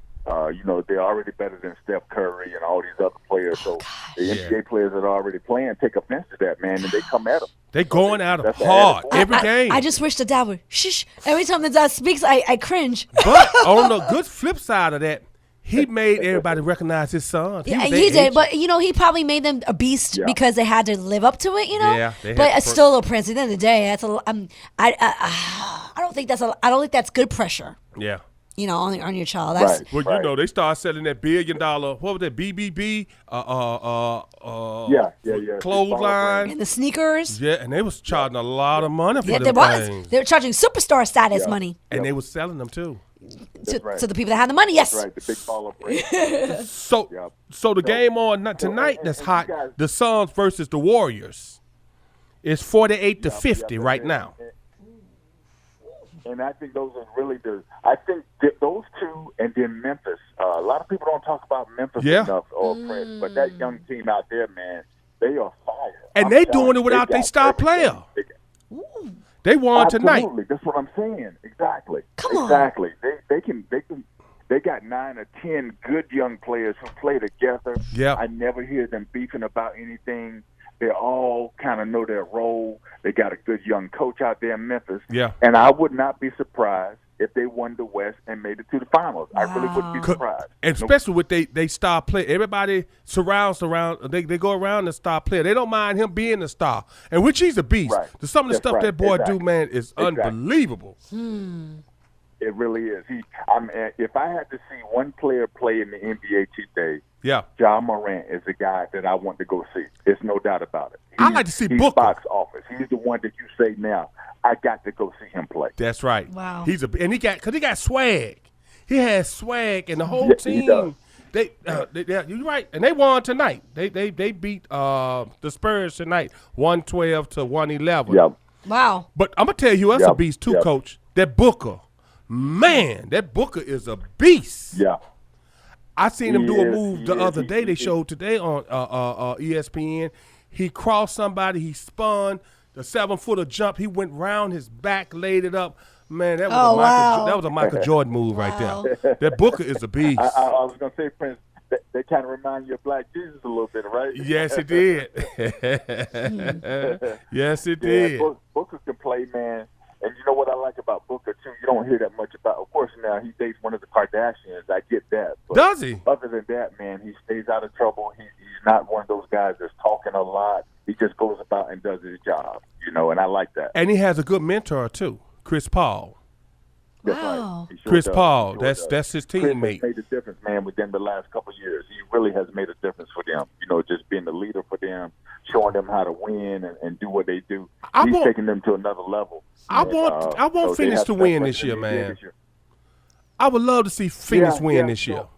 they're already better than Steph Curry and all these other players. So the NBA players that are already playing take offense to that, man, and they come at them. They going at him hard every game. I just wish the dad would shush. Every time the dad speaks, I cringe. But on the good flip side of that, he made everybody recognize his son. He did, but he probably made them a beast because they had to live up to it. Yeah, but it's still a Prince. At the end of the day, that's I don't think that's good pressure. Yeah. On your child. That's Well, they start selling that $1 billion. What was that? BBB. Clothesline and the sneakers. Yeah, and they was charging a lot of money for them things. They were charging superstar status money, and they was selling them too. To the people that had the money. Yes, that's right. The big baller brand. So the game on tonight that's hot. The Suns versus the Warriors. It's 48-50 right now. And I think those are really those two, and then Memphis. A lot of people don't talk about Memphis enough, Prince, but that young team out there, man, they are fire. And they doing it without their star player. They won tonight. Absolutely, that's what I'm saying. Exactly. Come on. Exactly. They can. They got 9 or 10 good young players who play together. Yeah. I never hear them beefing about anything. They all kind of know their role. They got a good young coach out there in Memphis. Yeah. And I would not be surprised if they won the West and made it to the finals. Wow. I really wouldn't be surprised. And especially with they star player. Everybody surrounds around. They go around the star player. They don't mind him being a star. And which he's a beast. Right. Some of the stuff that boy do, man, is unbelievable. It really is. If I had to see one player play in the NBA today, Ja Morant is the guy that I want to go see. There's no doubt about it. I like to see Booker. Box office. He's the one that you say now. I got to go see him play. That's right. Wow. He got swag. He has swag, and the whole team. You're right, and they won tonight. They beat the Spurs tonight, 112-111. Yep. Wow. But I'm gonna tell you, that's a beast too, Coach. That Booker. Man, that Booker is a beast. Yeah. I seen him do a move the other day. They showed today on ESPN. He crossed somebody. He spun the 7-footer jump. He went round his back, laid it up. Man, that was a Michael Jordan move right there. That Booker is a beast. I was gonna say, Prince. They kind of remind you of Black Jesus a little bit, right? Yes, it did. Yes, it did. Booker can play, man. And you know what I like about Booker, too? You don't hear that much about. Of course, now he dates one of the Kardashians. I get that. But does he? Other than that, man, he stays out of trouble. He's not one of those guys that's talking a lot. He just goes about and does his job, and I like that. And he has a good mentor, too, Chris Paul. That's wow. Right. Chris Paul, that's his teammate. Chris has made a difference, man, within the last couple of years. He really has made a difference for them. Just being the leader for them, showing them how to win and do what they do. I He's want- taking them to another level. I And, want so they Phoenix have to better win record this year, than they did man. this year. I would love to see Phoenix win this year. so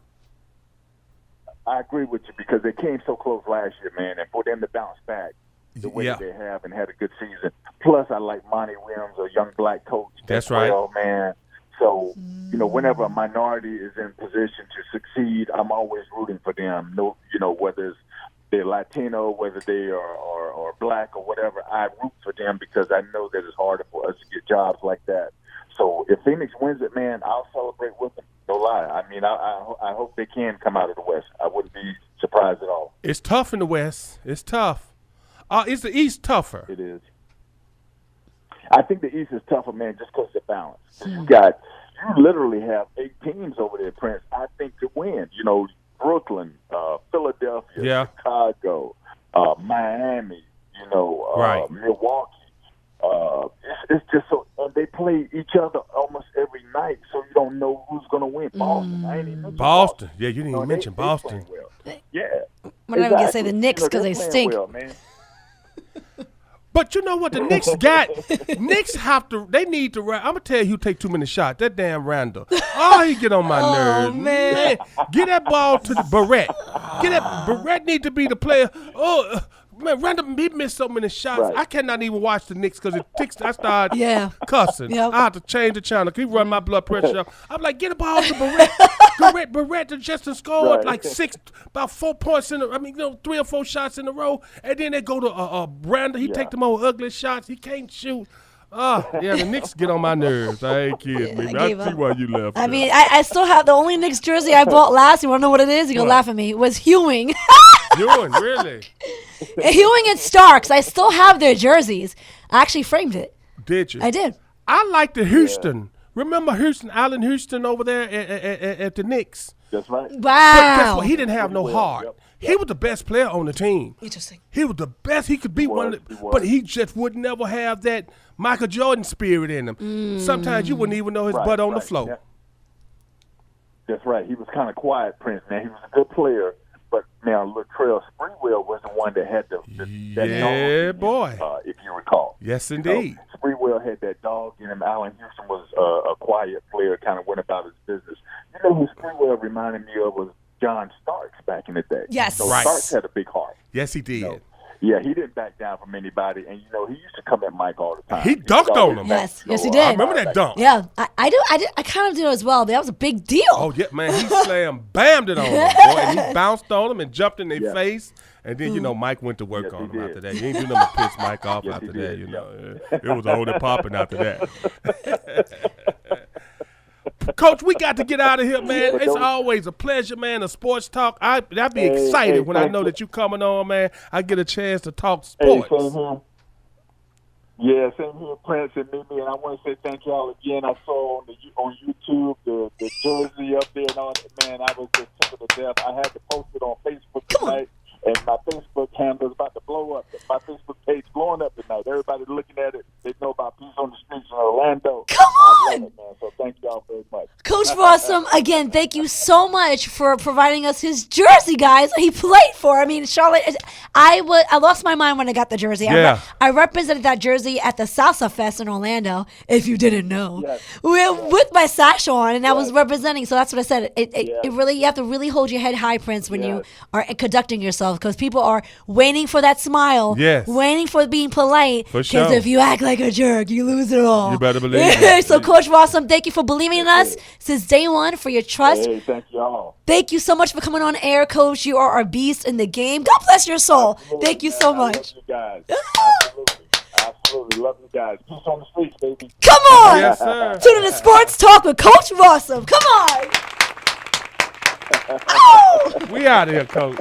I agree with you because they came so close last year, man, and for them to bounce back the way Yeah. that they have and had a good season. Plus, I like Monty Williams, a young black coach. That's as right. well, man. So, whenever a minority is in position to succeed, I'm always rooting for them. No, whether it's they're Latino, whether they are black or whatever, I root for them because I know that it's harder for us to get jobs like that. So if Phoenix wins it, man, I'll celebrate with them. No lie. I mean, I hope they can come out of the West. I wouldn't be surprised at all. It's tough in the West. It's tough. Is the East tougher? It is. I think the East is tougher, man, just because of the balance. You literally have 8 teams over there, Prince, I think, to win. Brooklyn, Philadelphia, Yeah. Chicago, Miami, Right. Milwaukee. It's just so they play each other almost every night, so you don't know who's going to win. Boston, I ain't even mentioned Boston. Yeah, you didn't even they- mention they Boston. playing well. Yeah. We're not even gonna say the Knicks because they're they playing stink. well, man. But you know what? The Knicks got. Knicks have to. They need to. I'm gonna tell you who take too many shots. That damn Randall. Oh, he get on my nerves. man. Get that ball to the Barrett. Barrett need to be the player. Oh. Man, Randall, he missed so many shots. Right. I cannot even watch the Knicks because I start cussing. Yep. I have to change the channel. Keep running my blood pressure up. I'm like, get a ball to Barrett. Barrett just scored Right. like about 4 points 3 or 4 shots in a row, and then they go to Randall. He take them old ugly shots. He can't shoot. The Knicks get on my nerves. I ain't kidding, baby. I gave see up. why you left. I mean, I still have the only Knicks jersey I bought last. You want to know what it is? You're going to laugh at me. It was Ewing. Ewing, really? Ewing and Starks. I still have their jerseys. I actually framed it. Did you? I did. I like the Houston. Remember Allen Houston over there at the Knicks? That's right. But guess Wow. what? He didn't have no heart. Yep. He was the best player on the team. Interesting. He was the best. He could be one, was. but he just would never have that Michael Jordan spirit in him. Sometimes you wouldn't even know his butt on the floor. Yeah. That's right. He was kind of quiet, Prince, man. He was a good player, but, man, Latrell Sprewell was the one that had that Yeah, dog in boy. him, if you recall. Yes, indeed. Sprewell had that dog in him. Allen Houston was a quiet player, kind of went about his business. You know who Sprewell reminded me of was John Starks back in the day. Yes. Right. Starks had a big heart. Yes, he did. Yeah, he didn't back down from anybody, and he used to come at Mike all the time. He dunked was on always him. back, Yes, he I did. Remember that dunk? Yeah, I kind of do as well. That was a big deal. Oh, yeah, man. He bammed it on him, boy. And he bounced on him and jumped in their face. And then, Mike went to work Yes, on he him did. after that. He ain't do nothing but piss Mike off Yes, after he that, did. It was holding popping after that. Coach, we got to get out of here, man. It's always a pleasure, man, a sports talk. I'd be excited when I know that you coming on, man. I get a chance to talk sports. Hey, same here. Yeah, same here, Prince and Mimi. And I want to say thank y'all again. I saw on YouTube the jersey up there and all that. Man, I was just tickled to death. I had to post it on Facebook tonight. And my Facebook handle is about to blow up. My Facebook page blowing up tonight. Everybody looking at it, they know about Peace on the Streets in Orlando. Come on! I love it, man. So thank y'all very much. Coach Rossum, again, thank you so much for providing us his jersey, guys. He played for. I mean, Charlotte. I lost my mind when I got the jersey. Yeah. I represented that jersey at the Salsa Fest in Orlando. If you didn't know, Yes. with my sash on, and I was representing. So that's what I said. It really, you have to really hold your head high, Prince, when you are conducting yourself, because people are waiting for that smile. Yes. Waiting for being polite. For Because sure. if you act like a jerk, you lose it all. You better believe it. So, Coach Rossum, thank you for believing in us since day one, for your trust. Hey, thank y'all. Thank you so much for coming on air, Coach. You are our beast in the game. God bless your soul. Absolutely, Thank you man. so I much. love you guys. Absolutely. Love you guys. Peace on the streets, baby. Come on. Yes, sir. Tune in to Sports Talk with Coach Rossum. Come on. Oh! We out of here, Coach.